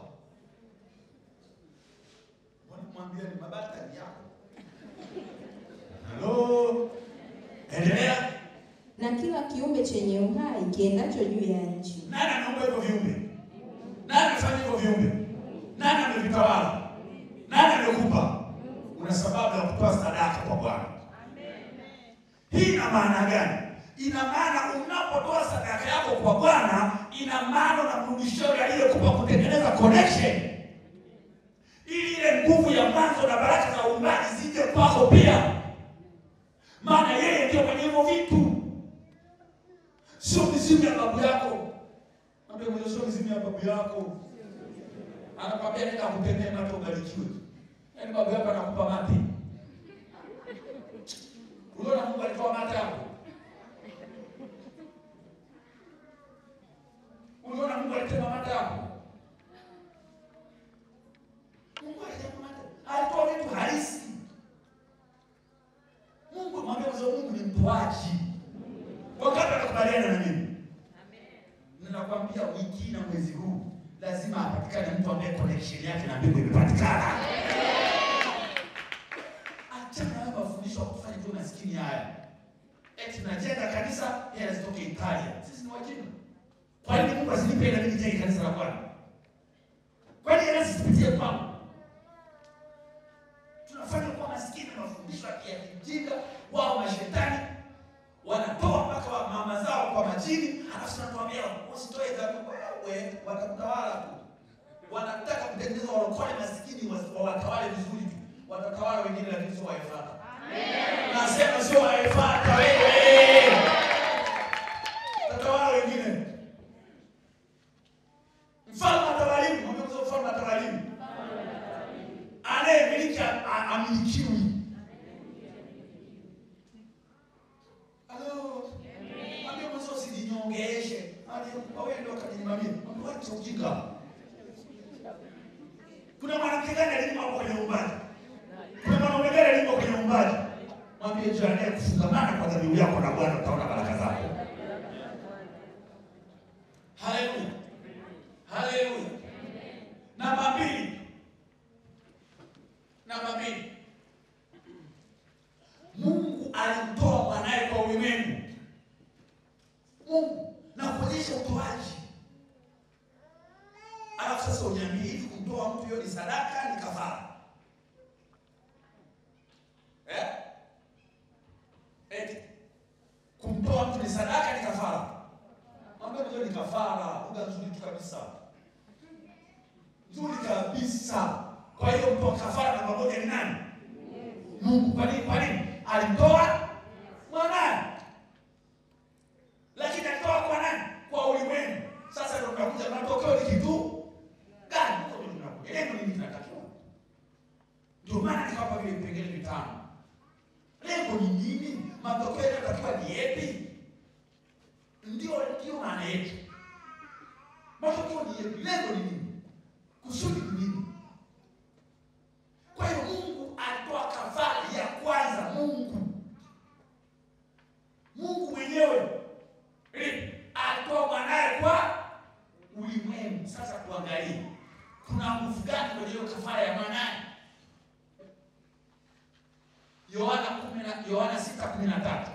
Mwambie ni mabata ni yako. Hello. Endelea. Na kila kiumbe chenye uhai kiendacho juu ya nchi. Nani anaumba hivyo viumbe? Nani anafanya hivyo viumbe? Nani amevitawala? Nani amekupa? Una sababu ya kutoa sadaka kwa Bwana. Hii ina maana gani? Ina maana unapotoa sadaka yako kwa Bwana, ina maana unamrudishia aliyekupa kutengeneza connection. Ili ile nguvu ya mwanzo na baraka za uumbaji zije kwako pia. Maana yeye ndio mwenye hivyo vitu. Sio mizimu ya babu yako. Mwambie mwenye sio mizimu ya babu yako. Anakwambia nenda kutemea mate ubarikiwe. Yaani babu yako anakupa mate. Unaona Mungu alitoa mate hapo. Unaona Mungu alitema mate hapo. Mungu alitema mate. Alitoa vitu halisi. Mungu mwambie mzee Mungu ni mtoaji. Wakati anakubaliana na mimi. Ninakwambia wiki na mwezi huu lazima apatikane mtu ambaye connection yake na mbingu imepatikana. Achana na mafundisho ya kufanya tu maskini haya. Eti tunajenga kanisa yeye azitoke Italia. Sisi ni wajinga. Kwa nini Mungu asinipenda mimi nijenge kanisa la Bwana? Kwa nini anasipitie kwangu? Tunafanya kwa maskini mafundisho ya kijinga, wao mashetani wanatoa mpaka wa mama zao kwa majini, alafu tunatuambia usitoe dhabihu wewe, watakutawala tu. Wanataka kutengeneza walokole maskini watawale vizuri tu. Watatawala wengine lakini sio waefata. Amen. Nasema sio waefata wewe. Watatawala wengine. Mfalme atawalimu, mwambie mfalme atawalimu. Anayemiliki amilikiwi. Mwambie mwanzo usijinyongeshe. Wewe ndio kanisimamia. Mwambie wacha ujinga. Kuna mwanamke gani alimo hapo kwenye uumbaji? Kuna mwanaume gani alimo kwenye uumbaji? Mwambie jiandae kufungamana kwa dhabihu yako na Bwana, utaona baraka zako. Haleluya. Haleluya. niambie hivi, kumtoa mtu hiyo ni sadaka ni kafara? Kumtoa mtu ni sadaka ni kafara? Mambo hiyo ni kafara, lugha nzuri tu kabisa. Nzuri kabisa. Kwa hiyo mtu kafara namba moja ni nani? Mungu. Kwa nini? Kwa nini? Alimtoa mwanae. Lakini alitoa kwa nani? Kwa ulimwengu. Sasa ndio tunakuja matokeo ni kitu gani? Ndio tunakuja. Lengo ni nini tunatakiwa? Ndio maana nikawapa vile vipengele vitano. Lengo ni nini? Matokeo yanatakiwa ni yapi? Ndio maana yetu. Matokeo ni yapi? Lengo ni nini? Kusudi ni nini? Kwa hiyo Mungu alitoa kafara ya kwanza. Mungu mwenyewe alitoa mwanae kwa ulimwengu. Sasa tuangalie kuna nguvu gani kwenye hiyo kafara ya mwanae. Yohana 6:13.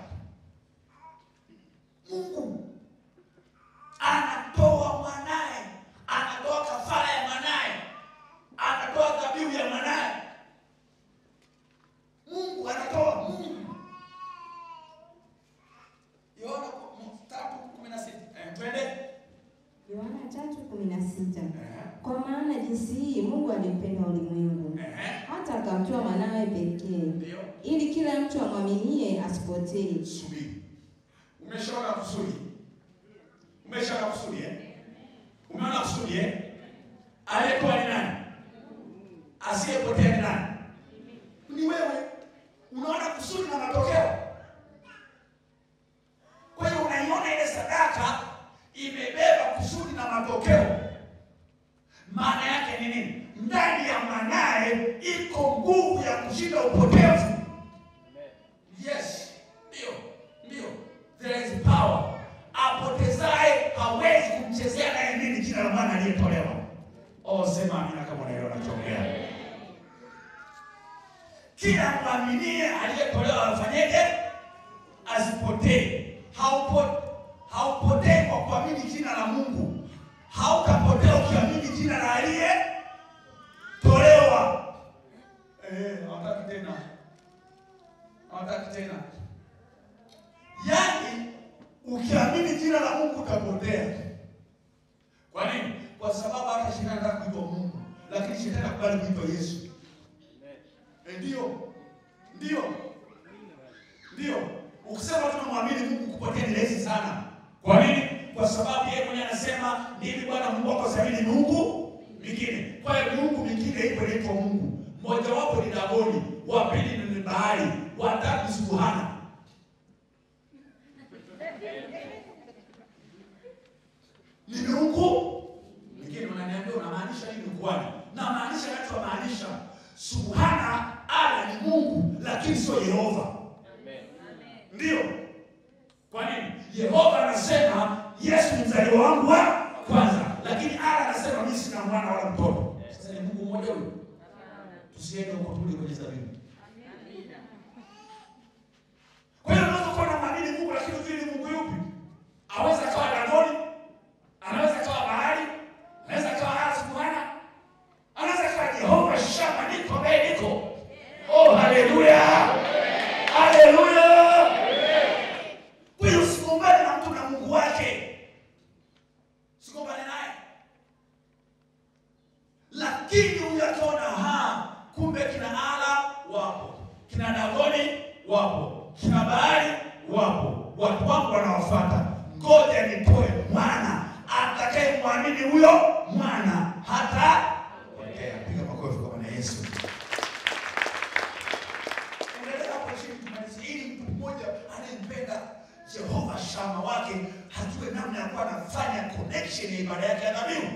Mungu anatoa mwanae, anatoa kafara ya mwanae, anatoa dhabihu ya mwanae. Mungu anatoa. Yohana 3:16. Twende. Yohana 3:16. Kwa maana jinsi hii Mungu alimpenda ulimwengu hata akamtoa mwanawe pekee, ili kila mtu amwaminie asipotee. Subiri. Umeshaona kusudi? Umeshaona kusudi Umeona kusudi Aliyetoa ni nani? Asiyepotea ni nani? Ni wewe. Unaona kusudi na matokeo. Kwa hiyo unaiona ile sadaka imebeba kusudi na matokeo. Maana yake ni nini? Ndani ya mwanae iko nguvu ya kushinda upotevu. Yes. Ndio. There is power. Apotezaye hawezi kumchezea naye nini jina la Bwana aliyetolewa. Sema amina kama unaelewa nachoongea. Kila mwaminie aliyetolewa afanyeje? Asipotee. Haupotei kwa kuamini jina la Mungu. Hautapotea ukiamini jina la aliyetolewa. Hawataki tena. Yaani ukiamini jina la Mungu utapotea. Kwa nini? Kwa sababu hata shetani anataka kuitwa Mungu, lakini shetani anakubali kuitwa Yesu. Ndio. Ukisema tunamwamini Mungu kupotea ni rahisi sana. Kwa nini? Kwa sababu yeye mwenyewe anasema mimi Bwana Mungu wako sabini Mungu mwingine. Kwa hiyo Mungu mwingine ipo inaitwa Mungu. Mmoja wapo ni Dagoni, wa pili ni Baali, wa tatu ni Subuhana. Ni Mungu mwingine. Unaniambia unamaanisha nini kwani? Na maanisha ninachomaanisha Subuhana ala ni Mungu lakini sio Yehova. Ndio. Kwa nini? Yehova anasema Yesu ni mzaliwa wangu wa kwanza, lakini ala anasema mimi sina mwana wala mtoto. Sasa ni Mungu mmoja huyo. Tusiende huko turudi kwenye Zaburi. Kwa hiyo unaweza kuwa unamwamini Mungu lakini hujui Mungu yupi. Aweza kawa Dagoni, anaweza kawa Baali, anaweza kawa Subuhana, anaweza kawa Jehova Shama, niko mbele niko. Haleluya. Haleluya. Wewe usikumbane na mtu na Mungu wake. Usikumbane naye. Lakini unatona kumbe kina ala wapo. Kina Dagoni wapo. Kina Baali wapo. Watu wangu wanawafuata. Ngoja nitoe mwana. Atakaye muamini huyo mwana hata piga makofi kwa Bwana Yesu. Jehova Shama wake hatue namna ya kuwa anafanya connection ya ibada yake ya dhabihu.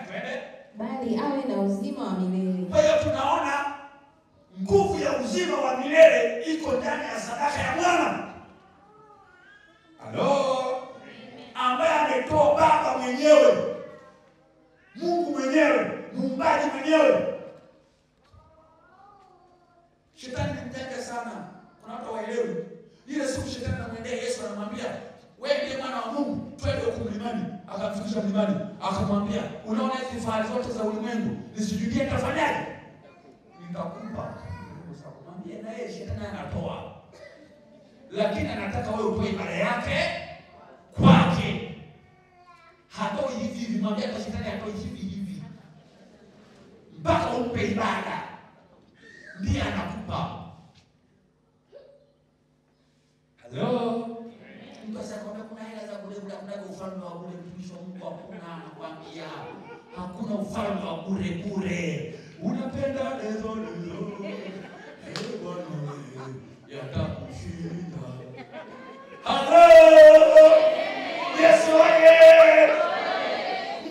Twende. Bali awe na uzima wa milele. Kwa hiyo tunaona nguvu ya uzima wa milele iko ndani ya sadaka ya mwana. Ambaye ametoa Baba mwenyewe, Mungu mwenyewe, Muumbaji mwenyewe. Shetani ni mjanja sana. Kuna watu waelewi. Ile siku shetani anamwendea Yesu anamwambia, wewe ndiye mwana wa Mungu, twende huko mlimani. akamfikisha mlimani, akamwambia, unaona hizi fahari zote za ulimwengu, nisijudie nitafanyaje? Nitakupa. Mwambie na yeye shetani anatoa. Lakini anataka wewe utoe ibada yake kwake. Hatoi hivi hivi, mwambie kwa shetani hatoi hivi hivi. Mpaka umpe ibada. Ndiye anakupa. Hello? Mtu asikwambia kuna hela za bure, kuna ufalme wa bure, mtumishi wa Mungu hakuna, anakuambia. Hakuna ufalme wa bure bure. Unapenda lezo. Bwana yatakushinda. Hello! Yesu aye!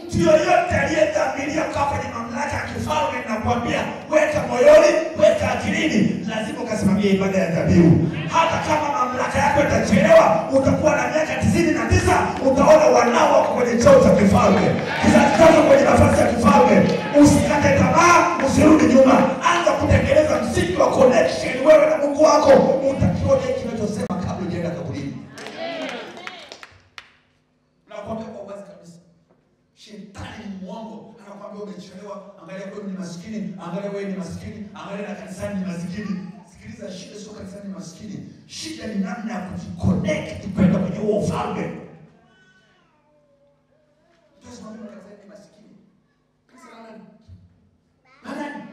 Mtu yoyote aliyedhamiria kukaa kwenye mamlaka ya kifalme, nakwambia, weka moyoni, weka akilini, lazima ukasimamia ibada ya dhabihu. Hata kama mamlaka yako itachelewa, utakuwa na miaka 99, utaona wanao wako kwenye cheo cha kifalme. Kizazi chako kwenye nafasi ya kifalme. Usikate tamaa, usirudi nyuma. Anza kutengeneza msingi wa connection wewe na Mungu wako. Utakiona kinachosema kabla hujaenda kaburini. Nakwambia kwa wazi kabisa. Shetani ni mwongo. Anakuambia umechelewa, angalia wewe ni maskini, angalia wewe ni maskini, angalia na kanisani ni maskini. Sikiliza, shida sio kanisani ni maskini. Shida ni namna ya kujiconnect kwenda kwenye huo ufalme. Tunasema kanisani ni maskini. Nani?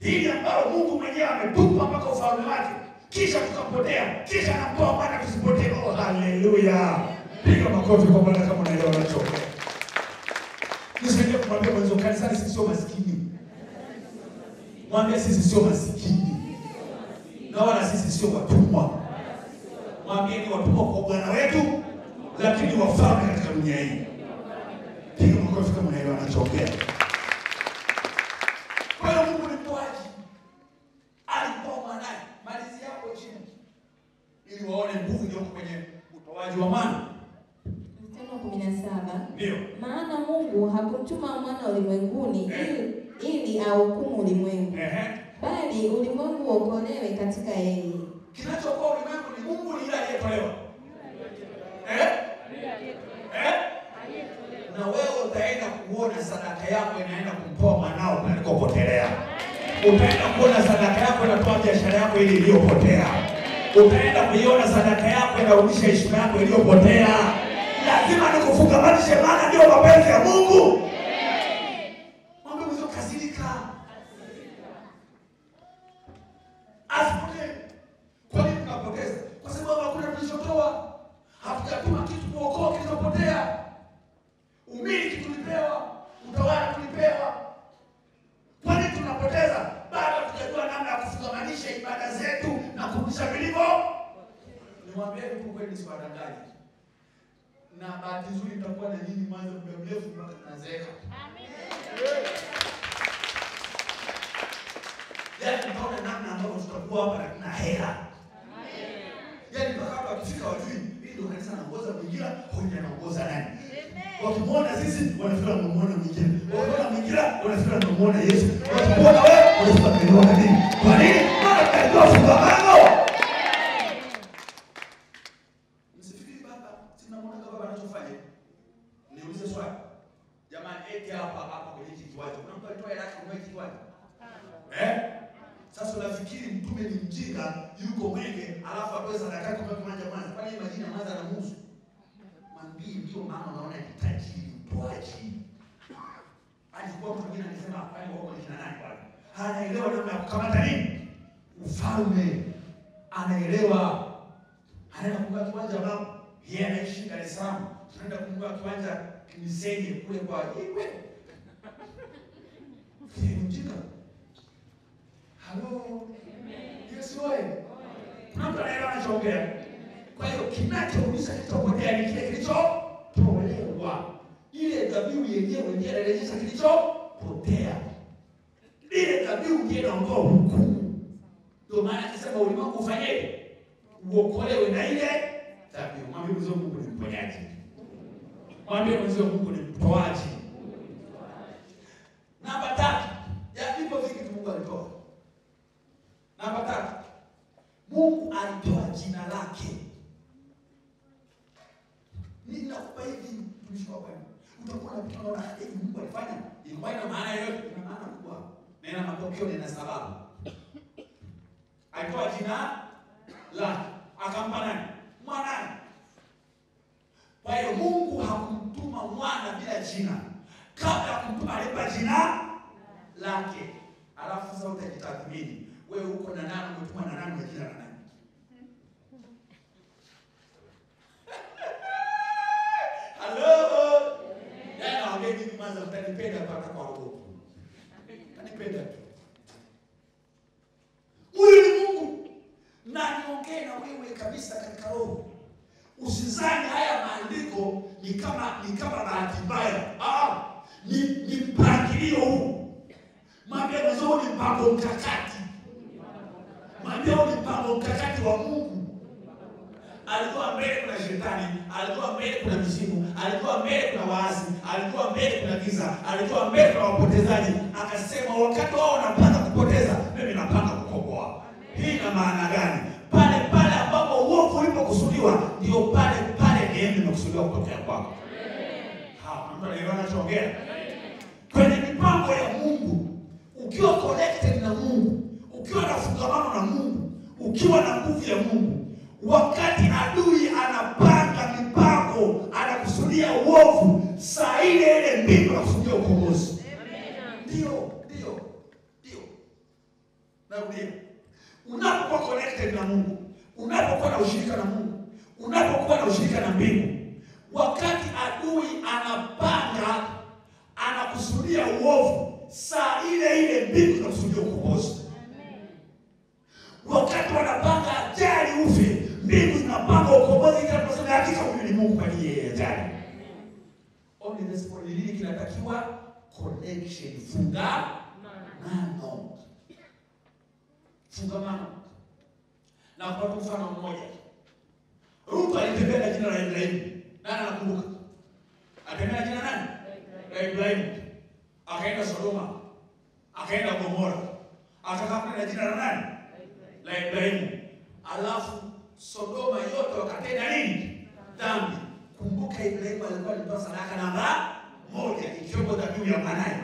Hili ambalo Mungu mwenyewe ametupa mpaka ufalme wake. Kisha tukapotea. Kisha anatoa maana tusipotee. Oh, haleluya. Piga makofi kwa Bwana kama unaelewa unachoongea. Nisaidie kumwambia mwenzo, kanisani sisi sio maskini. Mwambie sisi sio maskini. Na wala sisi sio watumwa. Mwambie ni watumwa kwa Bwana wetu, lakini wafalme katika dunia hii. Piga makofi kama unaelewa unachoongea. Kwa hiyo Mungu ni mtoaji. Alitoa mwanae. Malizi yako chini. Ili waone nguvu iliyoko kwenye utoaji wa mwana. Mstari wa 17. Ndio. Maana Mungu hakumtuma mwana ulimwenguni ili ahukumu ulimwengu. Bali ulimwengu uokolewe katika yeye. Kinachokuwa ulimwengu ni Mungu, ni yule aliyetolewa. Na wewe utaenda kuona sadaka yako inaenda kumtoa mwanao alikopotelea. Utaenda kuona sadaka yako inatoa biashara yako ile iliyopotea. Utaenda kuiona sadaka yako inarudisha heshima yako iliyopotea. Lazima nikufungamanishe, maana ndio mapenzi ya Mungu. Mwambie mzee kasirika. Asipotee. Kwa nini tunapoteza? Kwa sababu hakuna tulichotoa. Hatujatuma kitu kuokoa kilichopotea. Umiliki tulipewa, utawala tulipewa. Kwa nini tunapoteza? Bado hatujajua namna ya kufungamanisha ibada zetu na kurudisha vilivyo. Niwaambie tu kweli, siwadanganye. Na bahati nzuri nitakuwa na nyinyi mwanzo muda mrefu mpaka tunazeeka. Amen. Yaani tunaona namna ambavyo tutakuwa hapa na tuna hela. Amen. Yaani mpaka hapa wakifika wajui, hii ndio kanisa anaongoza mwingira, huyu anaongoza nani? Wakimwona sisi wanafikiri wanamuona mwingira. Wakiona mwingira wanafikiri wanamuona Yesu. Wakiona wewe wanafikiri wanamuona nini? Kwa nini? Maana tunajua fungamano. Msifikiri baba, tunamwona kama baba anachofanya. Niulize swali. Jamani, eti hapa kwenye hiki kiwanja. Kuna mtu alitoa hela yake kwa hiki kiwanja? Sasa unafikiri mtume ni mjinga, yuko mwenge, alafu atoe sadaka yake kwa kiwanja Mwanza. Kwani majina Mwanza na Musu? Mwambie ndio maana unaona ni tajiri mtoaji. Alikuwa mtu mwingine anasema kwani wao ni kina nani bwana? Anaelewa namna ya kukamata nini? Ufalme. Anaelewa. Anaenda kununua kiwanja mama. Yeye anaishi Dar es Salaam. Tunaenda kununua kiwanja Kimisenge kule kwa Igwe. Ni mjinga. Halo. Yesu wewe. Kuna mtu anaelewa anachoongea. Kwa hiyo kinachorudisha kilichopotea ni kile kilichotolewa. Ile dhabihu yenyewe ndiyo inarejesha kilichopotea. Ile dhabihu ndiyo inaondoa hukumu. Ndio maana akisema ulimwengu ufanyeje? Uokolewe na ile dhabihu. Mwambie mzee, Mungu ni mponyaji. Mwambie mzee, Mungu ni mtoaji. Namba 3. Ya vipo vingi Mungu alitoa. Namba 3. Mungu alitoa jina lake. Ninakupa hivi mtumishi wa Bwana. Utakuwa unaona hivi Mungu alifanya, ilikuwa ina maana yoyote, ina maana kubwa. Na ina matokeo na sababu. Alitoa jina la akampa nani? Mwanae. Kwa hiyo Mungu hakumtuma mwana bila jina. Kabla ya kumtuma alipa jina lake. Alafu sasa utajitathmini. Wewe uko na nani, umetuma na nani, na jina la nani? Hello. Yana wageni kwanza mtanipenda mpaka kwa roho. Mtanipenda tu. Huyu ni Mungu. Na niongee na wewe kabisa katika roho. Usizani haya maandiko ni kama bahati mbaya. Ni mpangilio huu. Mwambie mwanzo ni mpango mkakati. Mwambie ni mpango mkakati wa Mungu. Alikuwa mbele kuna shetani, alikuwa mbele kuna mizimu, alikuwa mbele kuna waasi, alikuwa mbele kuna giza, alikuwa mbele kuna wapotezaji. Akasema wakati wao wanapanga kupoteza, mimi napanga kukomboa. Hii ina maana gani? Pale ambapo uovu ulipokusudiwa, ndio pale neema imekusudiwa kutokea kwako. Mtu anaelewa anachoongea? Kwenye mipango ya Mungu, ukiwa connected na Mungu, ukiwa na fungamano na Mungu, ukiwa na nguvu ya Mungu, wakati adui anapanga mipango, anakusudia uovu, saa ile mbingu anakusudia ukombozi. Ndio. Narudia. Unapokuwa connected na Mungu, unapokuwa na ushirika na Mungu, unapokuwa na ushirika na mbingu, wakati adui anapanga, anakusudia uovu, saa ile mbingu inakusudia ukombozi. Wakati wanapanga ajali ufe, mbingu zinapanga ukombozi. Tunasema hakika huyu ni Mungu kwa ajili ya ajali. Only this for nini kinatakiwa connection, fungamano. Na kwa mfano mmoja, Ruth alitembea na jina la Ibrahimu. Nani anakumbuka? Atembea na jina nani? La Ibrahimu. Akaenda Sodoma, akaenda Gomora, akakaa na jina la nani? La Ibrahimu. Alafu Sodoma yote wakatenda nini? Dhambi. Kumbuka Ibrahimu alikuwa anatoa sadaka namba 1 ikiwemo dhabihu ya mwanae.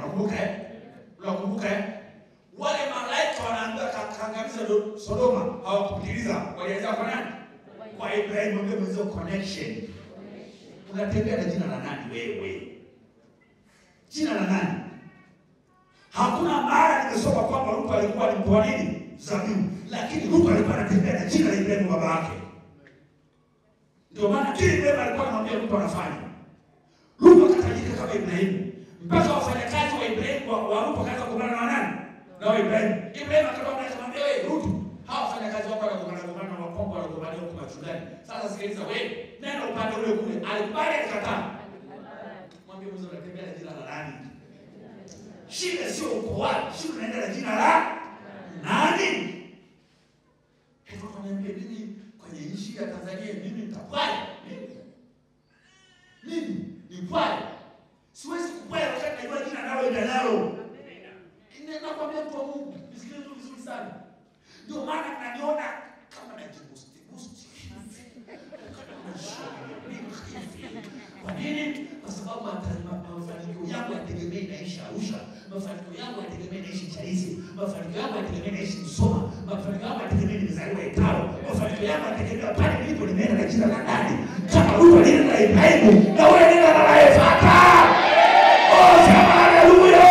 Unakumbuka? Wale malaika wanaambia kaangamiza Sodoma, hawakupitiliza. Walianza kwa nani? Kwa Ibrahimu. Ndio mwanzo connection. Unatembea na jina la nani wewe? Jina la nani? Hakuna mahali nimesoma kwamba Ruth alikuwa alimtoa nini? Zabibu. Lakini Ruth alikuwa anatembea na jina la Ibrahimu baba yake. Ndio maana kile Ibrahimu alikuwa anamwambia Ruth anafanya. Ruth akatajika kama Ibrahimu. Mpaka wafanyakazi wa Ibrahimu wa Ruth wakaanza kugombana na nani? Na Ibrahimu. Ibrahimu akamwambia wewe Ruth, hawa wafanyakazi wako wanagombana na wakongo wanagombana huko machungani. Sasa sikiliza wewe, nenda upande ule kule. Alikubali akakataa. Mwambie mzee unatembea na jina la nani? Shida sio uko wapi, shida unaenda na jina la nani? Hebu kuniambie mimi kwenye nchi ya Tanzania mimi nitapwaya. Mimi ni pwaya. Siwezi kupwaya wakati najua jina nalo nalo. Ninakwambia mtu wa Mungu, nisikilize vizuri sana. Ndio maana tunaniona kama najibusti. Kwa nini? Kwa sababu mafanikio yangu yategemea naishi Arusha, mafanikio yangu yategemea naishi Chalinze, mafanikio yangu yategemea naishi Msoma, mafanikio yangu yategemea nimezaliwa Itaro, mafanikio yangu yategemea pale nilipo nimeenda na jina la nani? Kama Ruth alienda na Ibrahimu, na wewe nenda na Efata. Sema haleluya.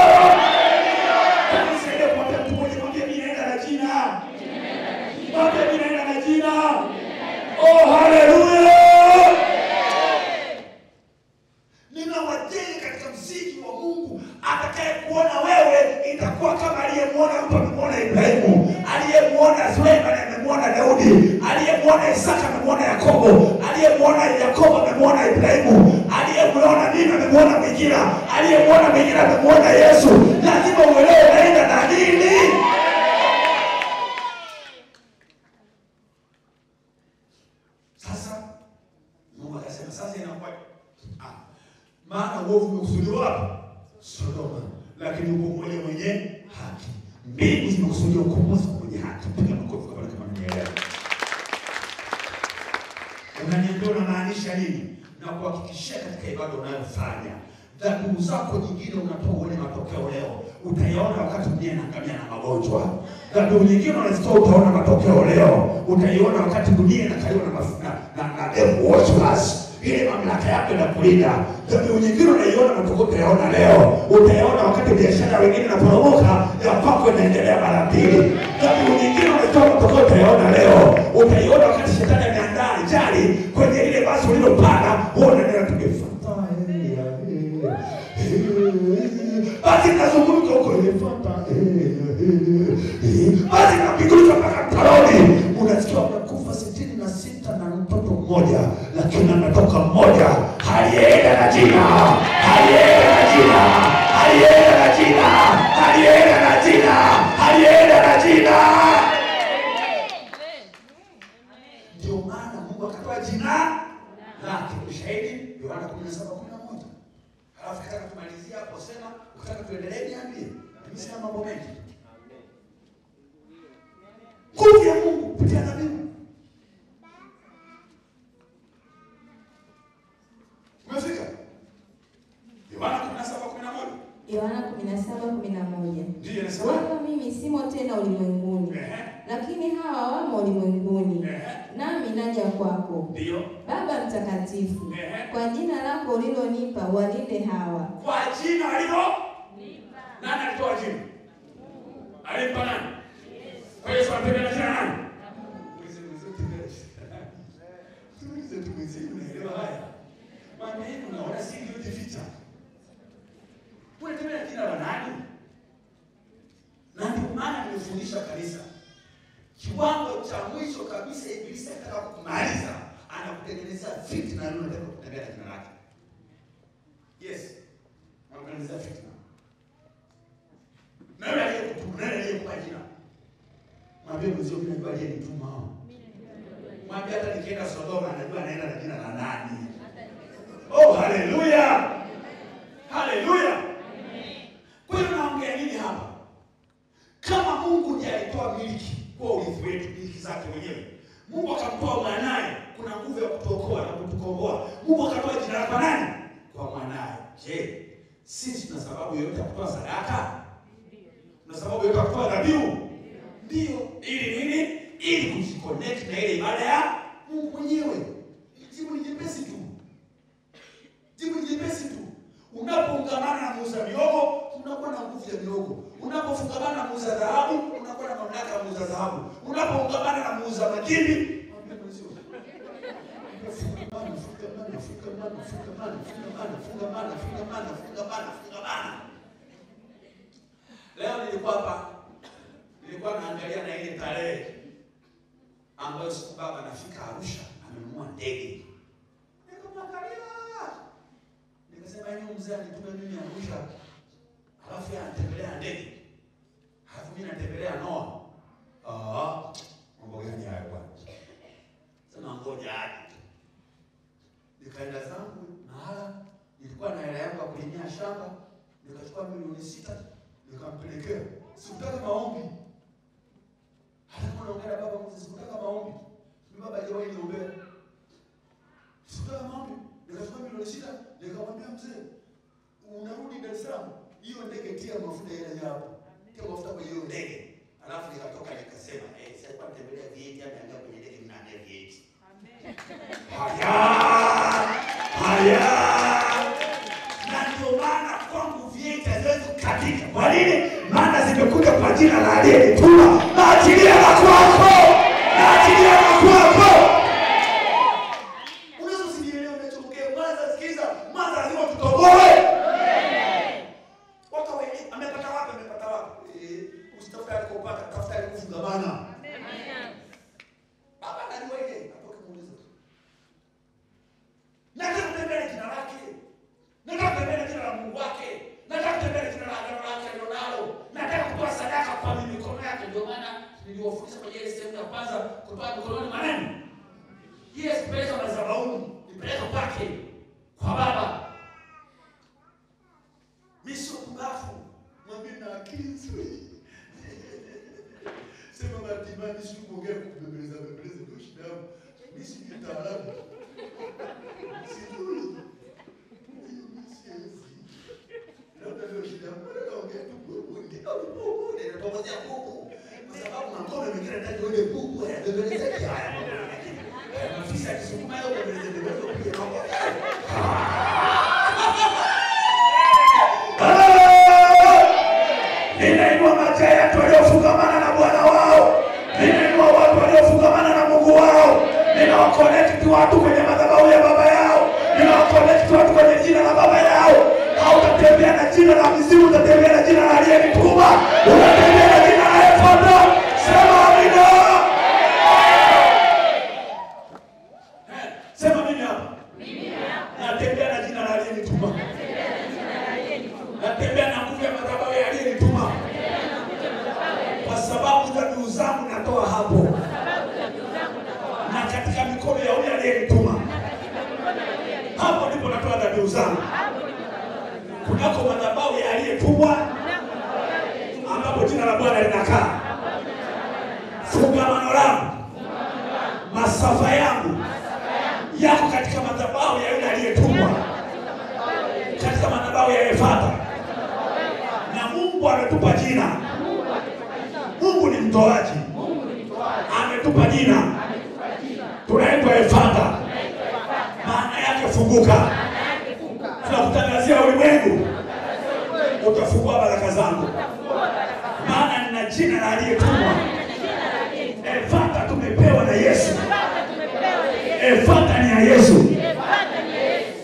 Nisaidie kwa mtu mmoja, mwambie mimi naenda na jina. Mwambie mimi naenda na jina. Haleluya. Ninawajeni katika msingi wa Mungu. Atakaye kuona wewe itakuwa kama aliyemuona mtu amemuona Ibrahimu, aliyemuona Suleiman amemuona Daudi, aliyemuona Isaka amemuona Yakobo, aliyemuona Yakobo amemuona Ibrahimu, aliyemuona mimi amemuona Bikira, aliyemuona Bikira amemuona Yesu. Lazima uelewe naenda na nini. Sasa Mungu akasema sasa inakuwa maana uovu umekusudiwa wapi? Sodoma. Lakini ukombozi mwenye haki. Mbingu zimekusudiwa ukombozi mwenye haki. Piga makofi kama unanielewa. Unaniambia unamaanisha nini? na kuhakikishia katika ibada unayofanya. Dhabihu zako nyingine unatoa uone matokeo leo. Utaiona wakati dunia inaangamia na magonjwa. Dhabihu nyingine unazitoa utaona matokeo leo. Utaiona wakati dunia inakaliwa na devil worshippers. Ile mamlaka yako inakulinda. Dhabihu nyingine unaiona matokeo utayaona leo. Utayaona wakati biashara wengine inaporomoka, ya kwako inaendelea mara mbili. Dhabihu nyingine unatoa matokeo utayaona leo. Utaiona wakati shetani ameandaa ajali kwenye ile basi ulilopanda, uone ndio tumefuata. Basi nazungumza huko elephanta. Basi napigwa mpaka taroni. Unasikia umekufa 66 na mtoto mmoja, lakini anatoka mmoja aliyeenda na jina. Aliyeenda na jina. Aliyeenda na jina. Aliyeenda na jina. Aliyeenda na jina. Ndio maana Mungu akatoa jina lake. Ushahidi Yohana 17:11. Alafu nataka tumalizie hapo, sema ukitaka tuendelee niambie. Mimi sina mambo mengi. Nguvu ya Mungu kupitia dhabihu. Umefika? Yohana 17:11. Yohana 17:11. Ndiyo nasema. Wala mimi simo tena ulimwenguni. Lakini hawa wamo ulimwenguni. Nami naja kwako. Ndiyo. Baba mtakatifu. Kwa jina lako ulilonipa walinde hawa. Kwa jina alilonipa. Nani alitoa jina? Alimpa nani? Kwa Yesu anatembea na jina nani? Unaelewa haya? Maana hivi unaona si ndio jificha. Unatembea na jina la nani? Na ndio maana nimefundisha kanisa. Kiwango cha mwisho kabisa Ibilisi anataka kukumaliza, anakutengenezea fitna na unataka kutembea na jina lake. Yes. Anakutengenezea fitna. Nani aliyekutuma? Nani aliyekupa jina? Mwambie mzee mimi najua aliyenituma hao. Mwambie hata nikienda Sodoma najua naenda na jina la nani. Oh, haleluya. Haleluya. Kwa hiyo naongea nini hapa? Kama Mungu ndiye alitoa miliki kwa urithi wetu, miliki zake mwenyewe. Mungu akamtoa mwanae, kuna nguvu ya kutuokoa na kutukomboa. Mungu akatoa jina lake nani? Kwa mwanae. Je, sisi tuna sababu yoyote ya kutoa sadaka? Tuna sababu yoyote ya kutoa dhabihu? Ndio. Ili nini? Ili kujiconnect na ile ibada ya Mungu mwenyewe. Jibu ni jepesi tu. Jibu ni jepesi tu. Unapoungamana na muuza miogo, unakuwa na nguvu ya miogo. Unapofungamana na muuza dhahabu, unakuwa na mamlaka ya muuza dhahabu. Unapoungamana na muuza magimbi, fungamana. Leo nilikuwa hapa, nilikuwa naangalia na ile tarehe ambayo siku baba anafika Arusha, amenunua ndege. Nikamwangalia. Nikasema yeye mzee alitume mimi Arusha. Alafu yeye anatembelea ndege. Alafu mimi natembelea Noa. Mambo gani haya bwana? Sema ngoja aje. Nikaenda zangu mahala nilikuwa na hela yangu ya kulimia shamba, nikachukua milioni 6 nikampelekea. Sikutaka maombi. Hata naongea baba mzee, sikutaka maombi. Mimi baba hajawahi niombea. Sikutaka maombi. Nikachukua milioni 6 nikamwambia mzee, unarudi Dar es Salaam, hiyo ndege tia mafuta ile hapo. Tia mafuta kwa hiyo ndege. Alafu nikatoka nikasema, sasa kwa tembelea vieti hapa ndio kwenye ndege mnaambia vieti. Amen. Haya. Na ndio maana kwangu vieti haziwezi kukatika. Kwa nini? Maana zimekuja kwa jina la aliyenituma. Na achilia la kwako. Na achilia la kwako. Mimi ongea tu bubu, ndio bubu, ndio tunapozea bubu. Kwa sababu ngome mengine nataka uone bubu ya bebelezeki haya. Afisa akisukuma yao bebelezeki ndio pia mambo. Ninainua macho yetu waliofungamana na Bwana wao. Ninainua watu waliofungamana na Mungu wao. Ninawaconnect watu kwenye madhabahu ya baba yao. Ninawaconnect watu kwenye jina la baba yao. Hautatembea na jina la mizimu, utatembea na jina la aliyenituma. Utatembea na jina la Efata. Sema amina. Sema mimi hapa. Natembea na jina la aliyenituma. Natembea na nguvu ya madhabahu ya aliyenituma. Kwa sababu dhabihu zangu natoa hapo. Na katika mikono ya yule aliyenituma. Hapo ndipo natoa dhabihu zangu. Kunako madhabahu ya aliyetumwa ambapo jina la Bwana linakaa. Fungamano langu, masafa yangu yako katika madhabahu ya yule aliyetumwa, katika madhabahu ya Efata. Na Mungu ametupa jina. Mungu ni mtoaji. Ametupa jina. Tunaitwa Efata. Maana yake funguka. Tunakutangazia ulimwengu, utafungua baraka zangu. Maana nina jina la aliyetumwa. Efata tumepewa na Yesu. Efata ni ya Yesu.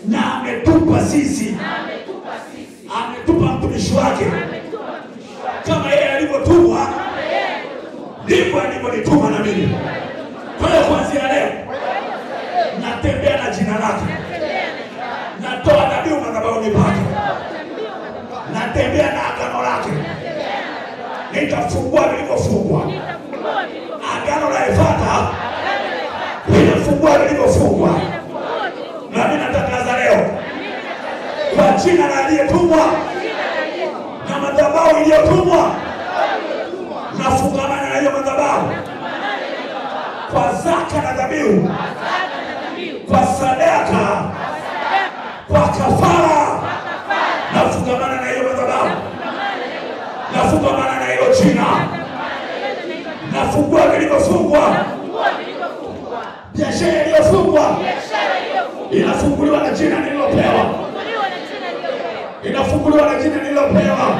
Na ametupa sisi. Ametupa mtumishi wake. Kama yeye alivyotumwa, ndivyo alivyonituma na mimi. Kwa hiyo kuanzia leo natembea na jina lake. Natoa dhabihu madhabahuni pake. Natembea na agano lake. Nitafungua vilivyofungwa. Agano la Efata linafungua vilivyofungwa. Na mimi natangaza leo kwa jina la aliyetumwa na madhabahu iliyotumwa, nafungamana na hiyo madhabahu kwa zaka na dhabihu, kwa sadaka, kwa kafara. Nafungamana na hiyo madhabahu. Nafungamana na hiyo jina. Nafungua vilivyofungwa. Biashara iliyofungwa inafunguliwa na jina nililopewa. Inafunguliwa na jina nililopewa.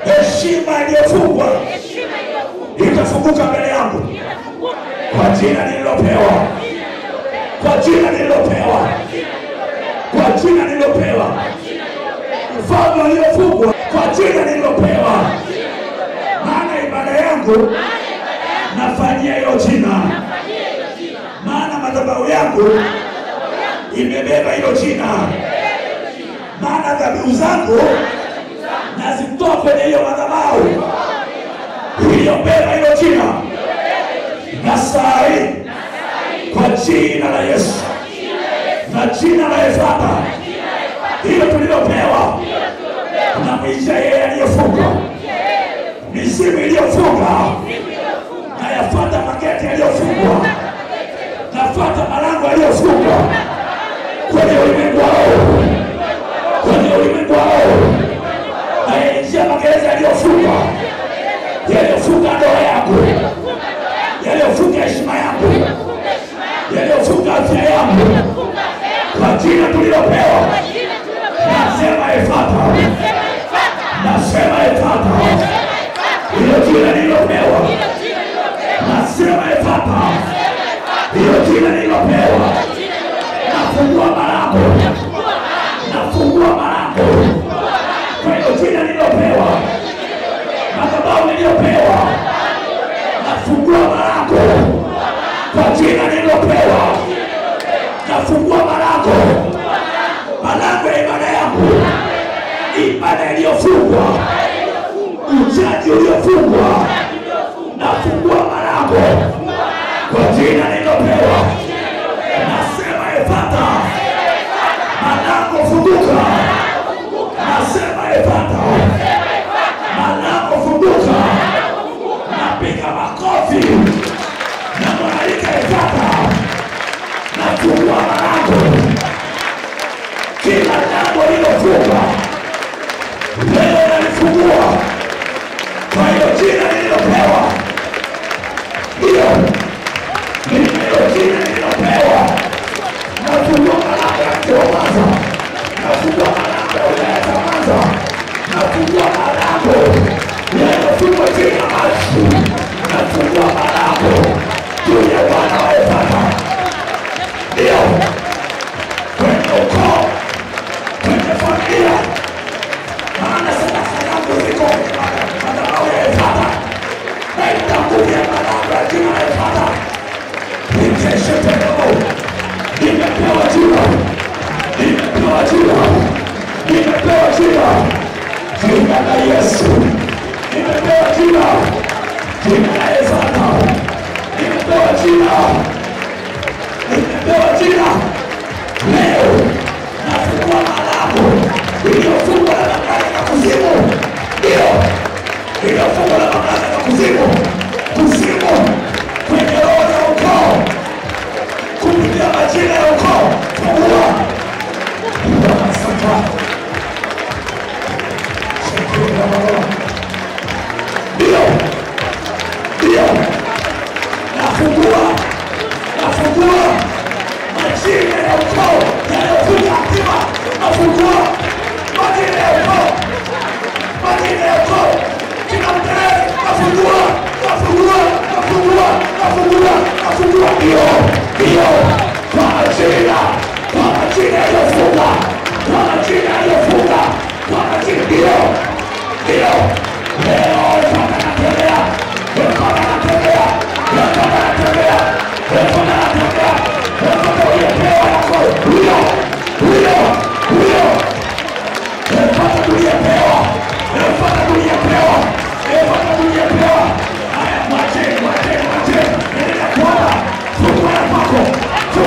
Heshima iliyofungwa itafunguka mbele yangu kwa jina nililopewa. Kwa jina nililopewa. Kwa jina nililopewa. Ufalme uliofungwa kwa jina nililopewa. Maana ibada yangu nafanyia hilo jina. Maana madhabahu yangu imebeba hilo jina. Maana dhabihu zangu nazitoa kwenye hiyo madhabahu iliyobeba hilo jina. Na saa hii kwa jina la Yesu na jina la Efata, hilo tulilopewa, na mwisha yeye aliyefunga misimu iliyofunga, na yafuata mageti yaliyofungwa, nafuata malango yaliyofungwa kwenye ulimwengu wao, kwenye ulimwengu wao, na yaingia magereza yaliyofungwa, yaliyofunga ndoa yangu, yaliyofunga heshima yangu, yaliyofunga afya yangu, kwa jina tulilopewa. Nasema Efata. Nasema Efata. Hilo jina nililopewa. Nasema Efata. Hilo jina nililopewa. Nafungua malango. Nafungua malango kwa hilo jina nililopewa. Madhabahu niliyopewa. Nafungua malango kwa jina nililopewa. Nafungua malango. Malango ya ibada yangu. Ibada iliyofungwa. Uchaji uliofungwa. Nafungua malango kwa jina nililopewa. Nasema Efata. Malango funguka. Nasema Efata. Malango funguka. Napiga makofi. Na malaika Efata. Nafungua malango. Kila jambo lilofungwa leo nalifungua kwa hiyo jina nililopewa. Hiyo jina nililopewa. Nafungua malango ya kiromaza. Nafungua malango ya uleza maza. Nafungua malango yanayofungwa chini ya maji. Nafungua malango juu ya wana wa Efata. Ndio kwenye ukoo, kwenye familia. Maana sadaka yangu ziko kwenye madhabahu ya Efata. Na itangulia malango ya jina la Efata. Nikeshe pepo. Nimepewa jina. Nimepewa jina. Nimepewa jina. Jina la Yesu. Nimepewa jina. Jina la Efata. Nimepewa jina. Nimepewa jina. Leo nafungua malango iliyofungwa na mamlaka ya kuzimu. Ndio iliyofungwa na mamlaka ya kuzimu. Kuzimu kwenye roho ya ukoo, kupitia majina ya ukoo. Fungua. Sasa shukuru Baba. Ndio nafungua majina ya ukoo yanayofunga hatima. Nafungua majina ya ukoo, kila mtaani. Nafungua. Ndio kwa majina yaliyofunga, ndio leo tunatembea. Fungua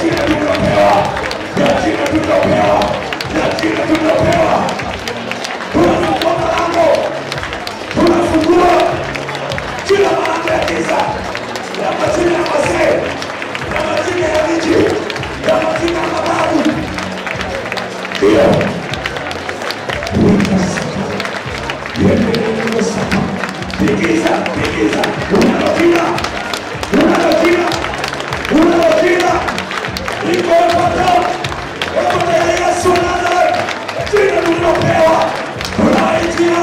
jina tulilopewa, ya jina tulilopewa, ya jina tulilopewa. Tunafungua malango, tunafungua kila malango ya giza, ya majina ya wazee, ya majina ya miji, ya majina ya mababu. Ndio pigiza, pigiza, unalojina, liko epata ya Yesu Nazareti, jina tulilopewa, tunaitia,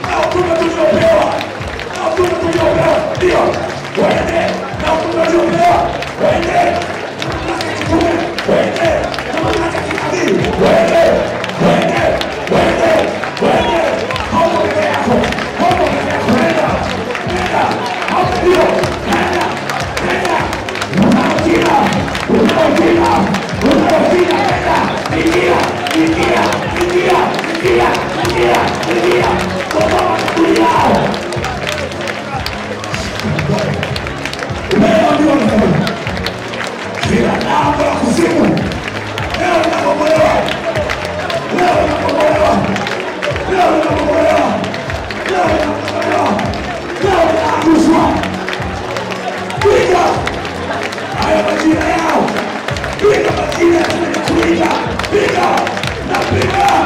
na utume tulilopewa, ndio, wende, na utume tulilopewa, wende, na mamlaka ya kitume, wende, na mamlaka ya kinabii, wende, hapo peke yako, nenda, hapo ndio, nenda, unaojina, nenda, ingia, kwa makaburi yao. Leo ndio kila lango la kuzimu, leo linabomolewa, linaangushwa. Piga haya majina yao, piga majina ya kuiga, piga majina yao,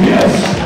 Yes.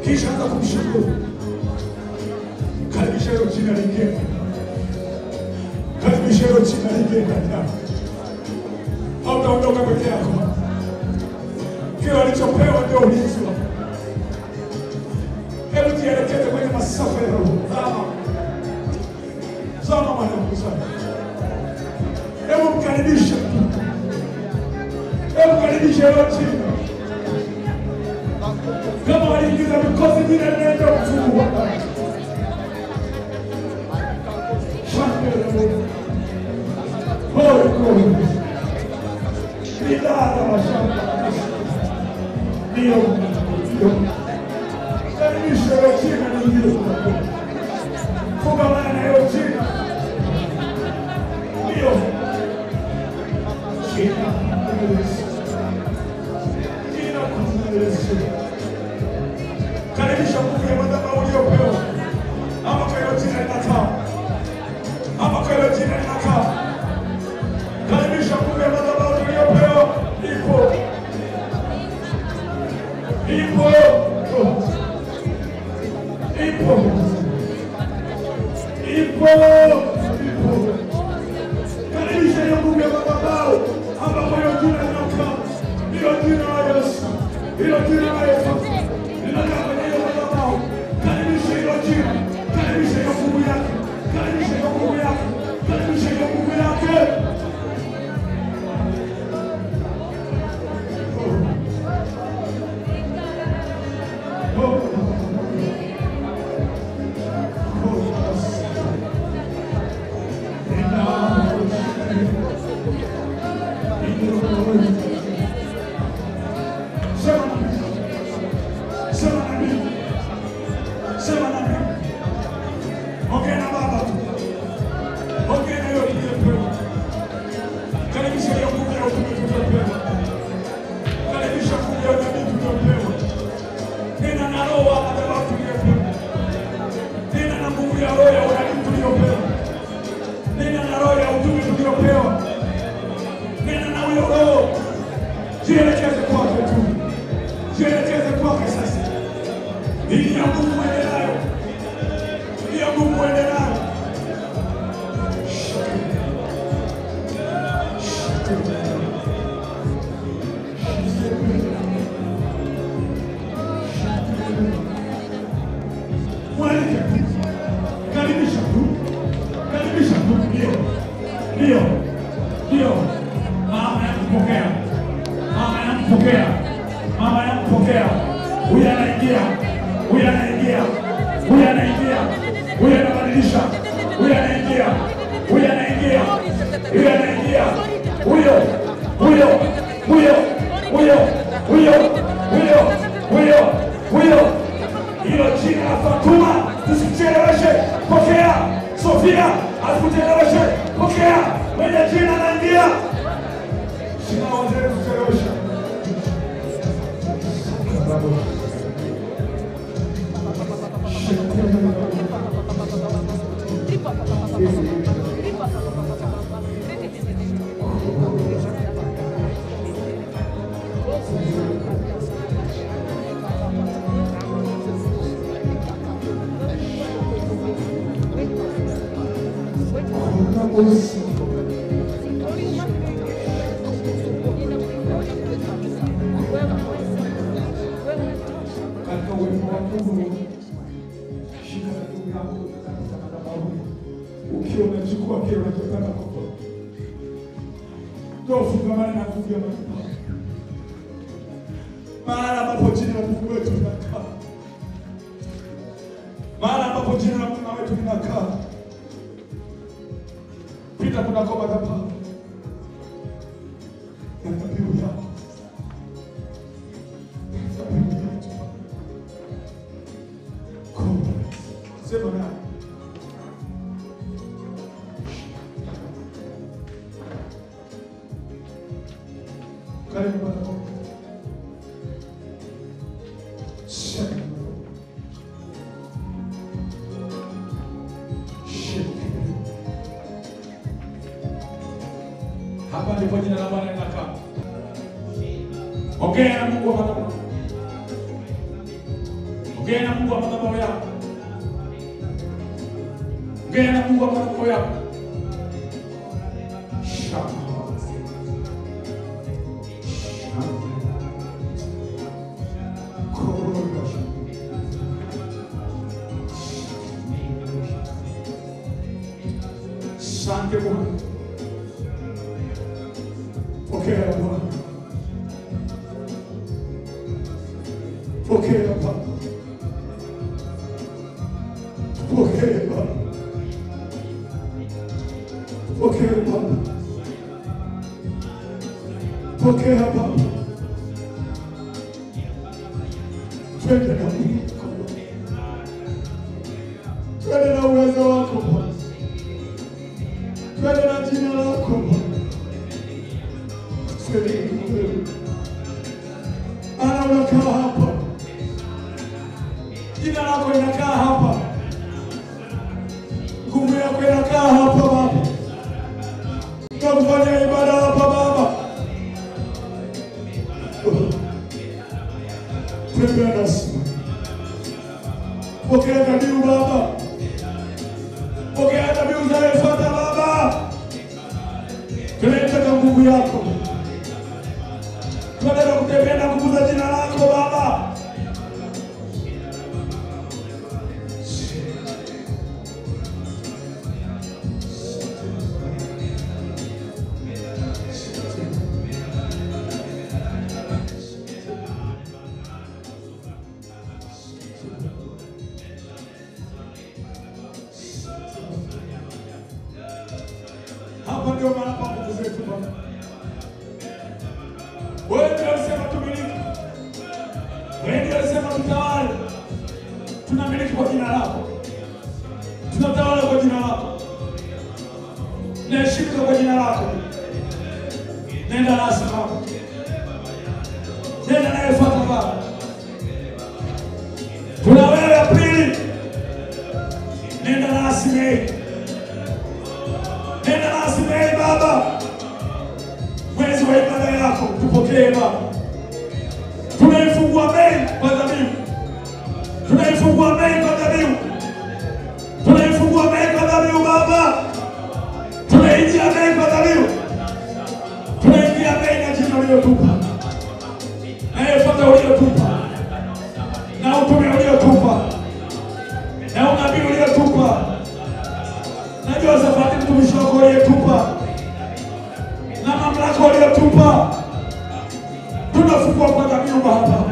Kisha anza kumshukuru. Karibisha hilo jina lingine. Karibisha hilo jina lingine ndani yako. Hautaondoka peke yako. Kile alichopewa ndio ulinzi wako. Hebu jielekeze kwenye masafa ya roho. Zama mwanangu sana. Hebu mkaribisha. Karibisha hilo jina. Kama waliingiza mikosi jina linaenda kufungwa. Holy God. Bidara wa shamba. Ndio. Karibisha hilo jina na ndio. Funga maana hilo jina. Ndio. Jina. Jina kwa Yesu. Karibisha nguvu ya madhabahu uliyopewa. Ama kwa hilo jina linakaa. Ama kwa hilo jina linakaa. Karibisha nguvu ya madhabahu uliyopewa. Ipo. Ipo. Ipo. Ipo. Ipo. Karibisha hiyo nguvu ya madhabahu. Ama kwa hilo jina linakaa. Hilo jina la Yesu. Hilo jina la Yesu. Linakaa kwenye hiyo madhabahu. Karibisha hilo jina. Karibisha hiyo nguvu yake. Karibisha hiyo nguvu yake. Karibisha hiyo nguvu yake. Jielekeze kwake tu. Jielekeze kwake sasa. Ili ya Mungu uende nayo. Ili ya Mungu uende nayo. Mwalike. Karibisha tu. Karibisha tu. Ndio. Ndio. Ndio. Mama yanakupokea. Mama yanakupokea. Mama yanakupokea. Huyu anaingia. Huyu anaingia. Huyu anaingia. Huyu anabadilisha. Huyu anaingia. Huyu anaingia. Huyu anaingia. Huyo. Huyo. Huyo. Huyo. Huyo. Huyo. Huyo. Huyo. Hilo jina la Fatuma. Tusicheleweshe. Pokea. Sofia. Asikucheleweshe. Pokea. Mwenye jina anaingia. Sina wazee kuchelewesha. Katika uwepo wa Mungu, shika ndugu yako katika madhabahu. Ukiwa unachukua kile unachotaka kutoa. Ndio fungamana na nguvu ya madhabahu. Mahali ambapo jina la Mungu wetu linakaa. Mahali ambapo jina la Mungu wetu linakaa. Pita kunako madhabahu. Na dhabihu yako. Sema na karibu baba. Sema. Hapa ndipo jina la Bwana linakaa. Ongea na Mungu wa madhabahu. Ongea na Mungu wa madhabahu yako. Ongea na Mungu wa madhabahu yako. Asante Bwana. Pokea Bwana. Pokea Baba. Pokea Baba. Twende na Mungu. Twende na uwezo wako Baba. Twende na jina lako Baba. Ana unakaa hapa. Jina lako linakaa hapa. Nguvu yako inakaa hapa Baba. Tunakufanya ibada hapa Baba. Tembea nasi. Pokea dhabihu Baba. Pokea dhabihu za Efata Baba. Tunataka nguvu yako. Tunataka kutembea na nguvu za jina lako Baba. Hapa ndio maana pa nguvu zetu Baba. Wewe ndio unasema tumiliki. Wewe ndio unasema tutawale. Tunamiliki kwa jina lako. Tunatawala kwa jina lako. Tunaheshimu kwa jina lako. Nenda nasi Baba. Nenda na Efata Baba. Tuna wewe Aprili. Nenda nasi Mei. Nenda nasi Mei Baba. Mwezi wa ibada yako tupokee Baba. Tunaifungua Mei kwa dhabihu. Tunaifungua Mei kwa dhabihu. Tunaifungua Mei kwa dhabihu Baba. Tunaingia Mei kwa dhabihu. Tunaingia Mei na jina uliotupa. Na Efata uliotupa. Na utume uliotupa. Na unabii uliotupa. Na Joseph mtumishi wako uliotupa. Na mamlaka uliotupa. Tunafungua kwa dhabihu Baba.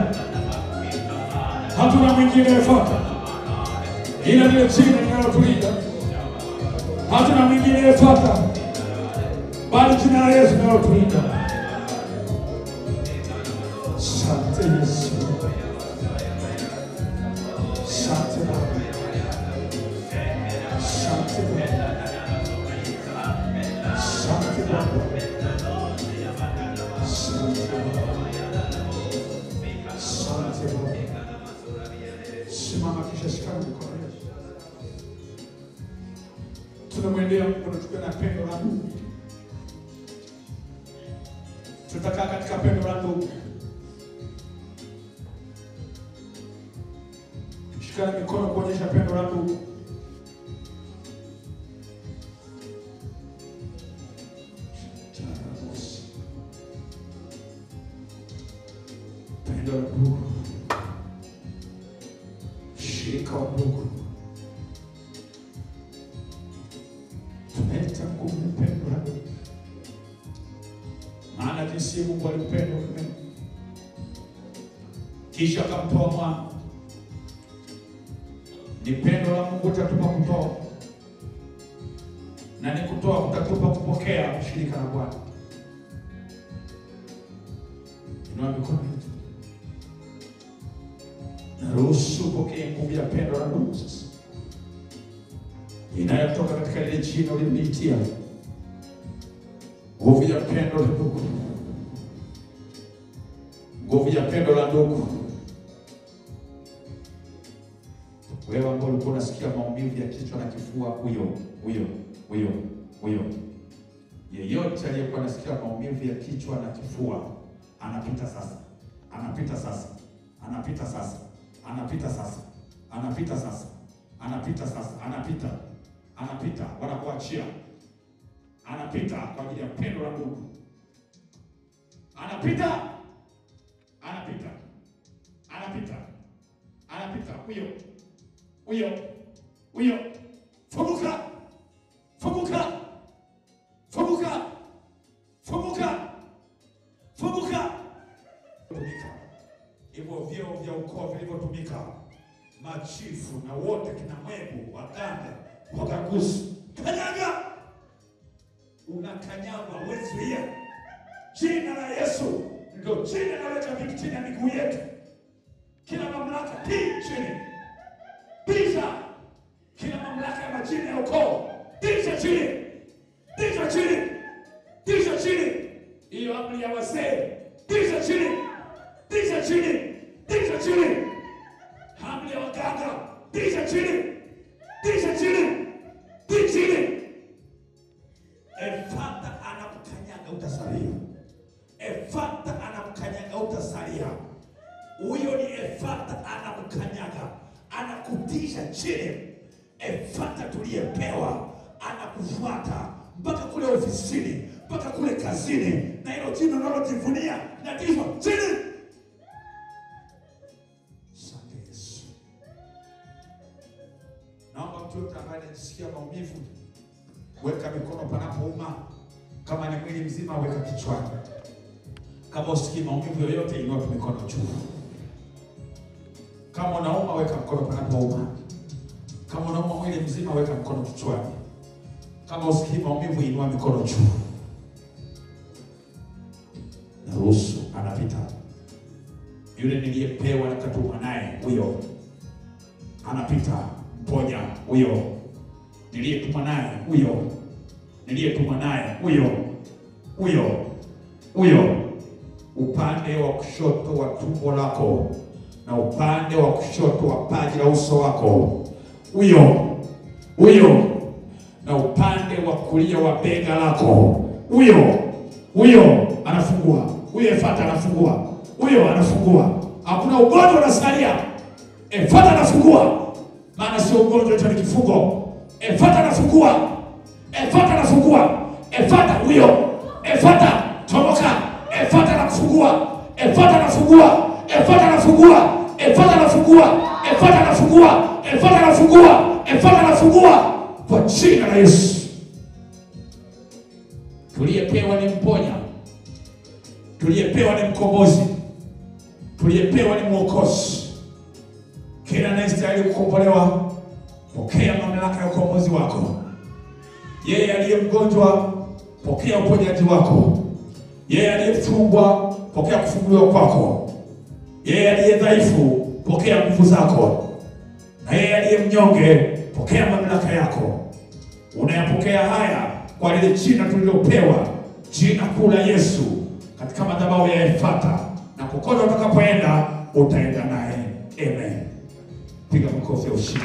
Hatuna mwingine Efata. Ila ile jina linalotulinda. Hatuna mwingine Efata. Bali jina la Yesu linalotulinda. Asante Yesu. Asante Baba. Asante Baba. Asante Baba. Asante Baba. Asante Baba. Simama kisha shikana mikono yetu. Tunamwendea Mungu na tukiwa na pendo la Mungu. Tutakaa katika pendo la Mungu. Shikana mikono kuonyesha pendo la Mungu. Pendo la Mungu. Shika wa Mungu. Tunaleta nguvu ya pendo la Mungu. Maana jinsi Mungu alimpenda ulimwengu. Kisha akamtoa mwana. Ni pendo la Mungu utatupa kutoa. Na ni kutoa utatupa kupokea ushirika na Bwana. Inua mikono yetu. Na ruhusu pokea nguvu ya pendo la Mungu sasa. Inayotoka katika ile jina uliloniitia. Nguvu ya pendo la Mungu. Nguvu ya pendo la Mungu. Wewe ambao ulikuwa unasikia maumivu ya kichwa na kifua, huyo. Yeyote aliyekuwa anasikia maumivu ya kichwa na kifua, anapita sasa. Anapita sasa. Anapita sasa. Anapita sasa. Anapita sasa. Anapita sasa. Anapita. Anapita. Wanakuachia. Anapita kwa ajili ya pendo la Mungu. Anapita. Anapita. Anapita. Anapita. Huyo. Funguka. Funguka. Funguka. Funguka. Funguka. Tumika. Hivyo vyeo vya ukoo vilivyotumika, machifu na wote kina Mwegu, waganga, wakaguzi. Kanyaga. unakanyagwa, huwezi zuia. Jina la Yesu ndio jina linaloweka vitu chini ya miguu yetu. Kila mamlaka chini. Pisha. Kila mamlaka ya majini ya ukoo, tisha chini. Tisha chini. Tisha chini. Hiyo amri ya wazee, tisha chini. Tisha chini. Tisha chini. Amri ya waganga, tisha chini. Tisha chini. Tisha chini. Efata anamkanyaga utasalia. Efata anamkanyaga utasalia. Huyo ni Efata anamkanyaga, anakutisha chini. Efata tuliyepewa anakufuata mpaka kule ofisini, mpaka kule kazini, na hilo jina unalojivunia natishwa chini. Asante Yesu. Naomba mtu yote ambaye anajisikia maumivu, weka mikono panapouma. Kama ni mwili mzima, weka kichwani. Kama usikii maumivu yoyote, inua mikono juu. Kama unauma, weka mkono panapouma. Kama unauma mwili mzima, weka mkono kichwani. Kama usikii maumivu, inua mikono juu. Na ruhusu anapita. Yule niliyepewa na katuma naye, huyo anapita. Mponya huyo niliyetuma naye, huyo niliyetuma naye, huyo upande wa kushoto wa tumbo lako na upande wa kushoto wa paji la uso wako, huyo na upande wa kulia wa bega lako, huyo anafungua. Huyo Efata anafungua. Huyo anafungua. Hakuna ugonjwa unasalia. Efata anafungua. Maana sio ugonjwa, ni kifungo. Efata anafungua. Efata anafungua. Efata huyo. Efata tomoka. Efata anafungua. Efata anafungua. Efata anafungua. Efata anafungua. Efata anafungua. Efata anafungua. Efata anafungua kwa jina la Yesu. Tuliyepewa ni mponya. Tuliyepewa ni mkombozi. Tuliyepewa ni mwokozi. Kila anayestahili kukombolewa, pokea mamlaka ya ukombozi wako. Yeye aliye mgonjwa, pokea uponyaji wako. Yeye aliyefungwa, pokea kufunguliwa kwako. Yeye aliye dhaifu, pokea nguvu zako. Na yeye aliye mnyonge, pokea mamlaka yako. Unayapokea haya kwa lile jina tulilopewa, jina kuu la Yesu, katika madhabahu ya Efata, na kokote utakapoenda utaenda naye. Amen. Piga makofi ya ushindi.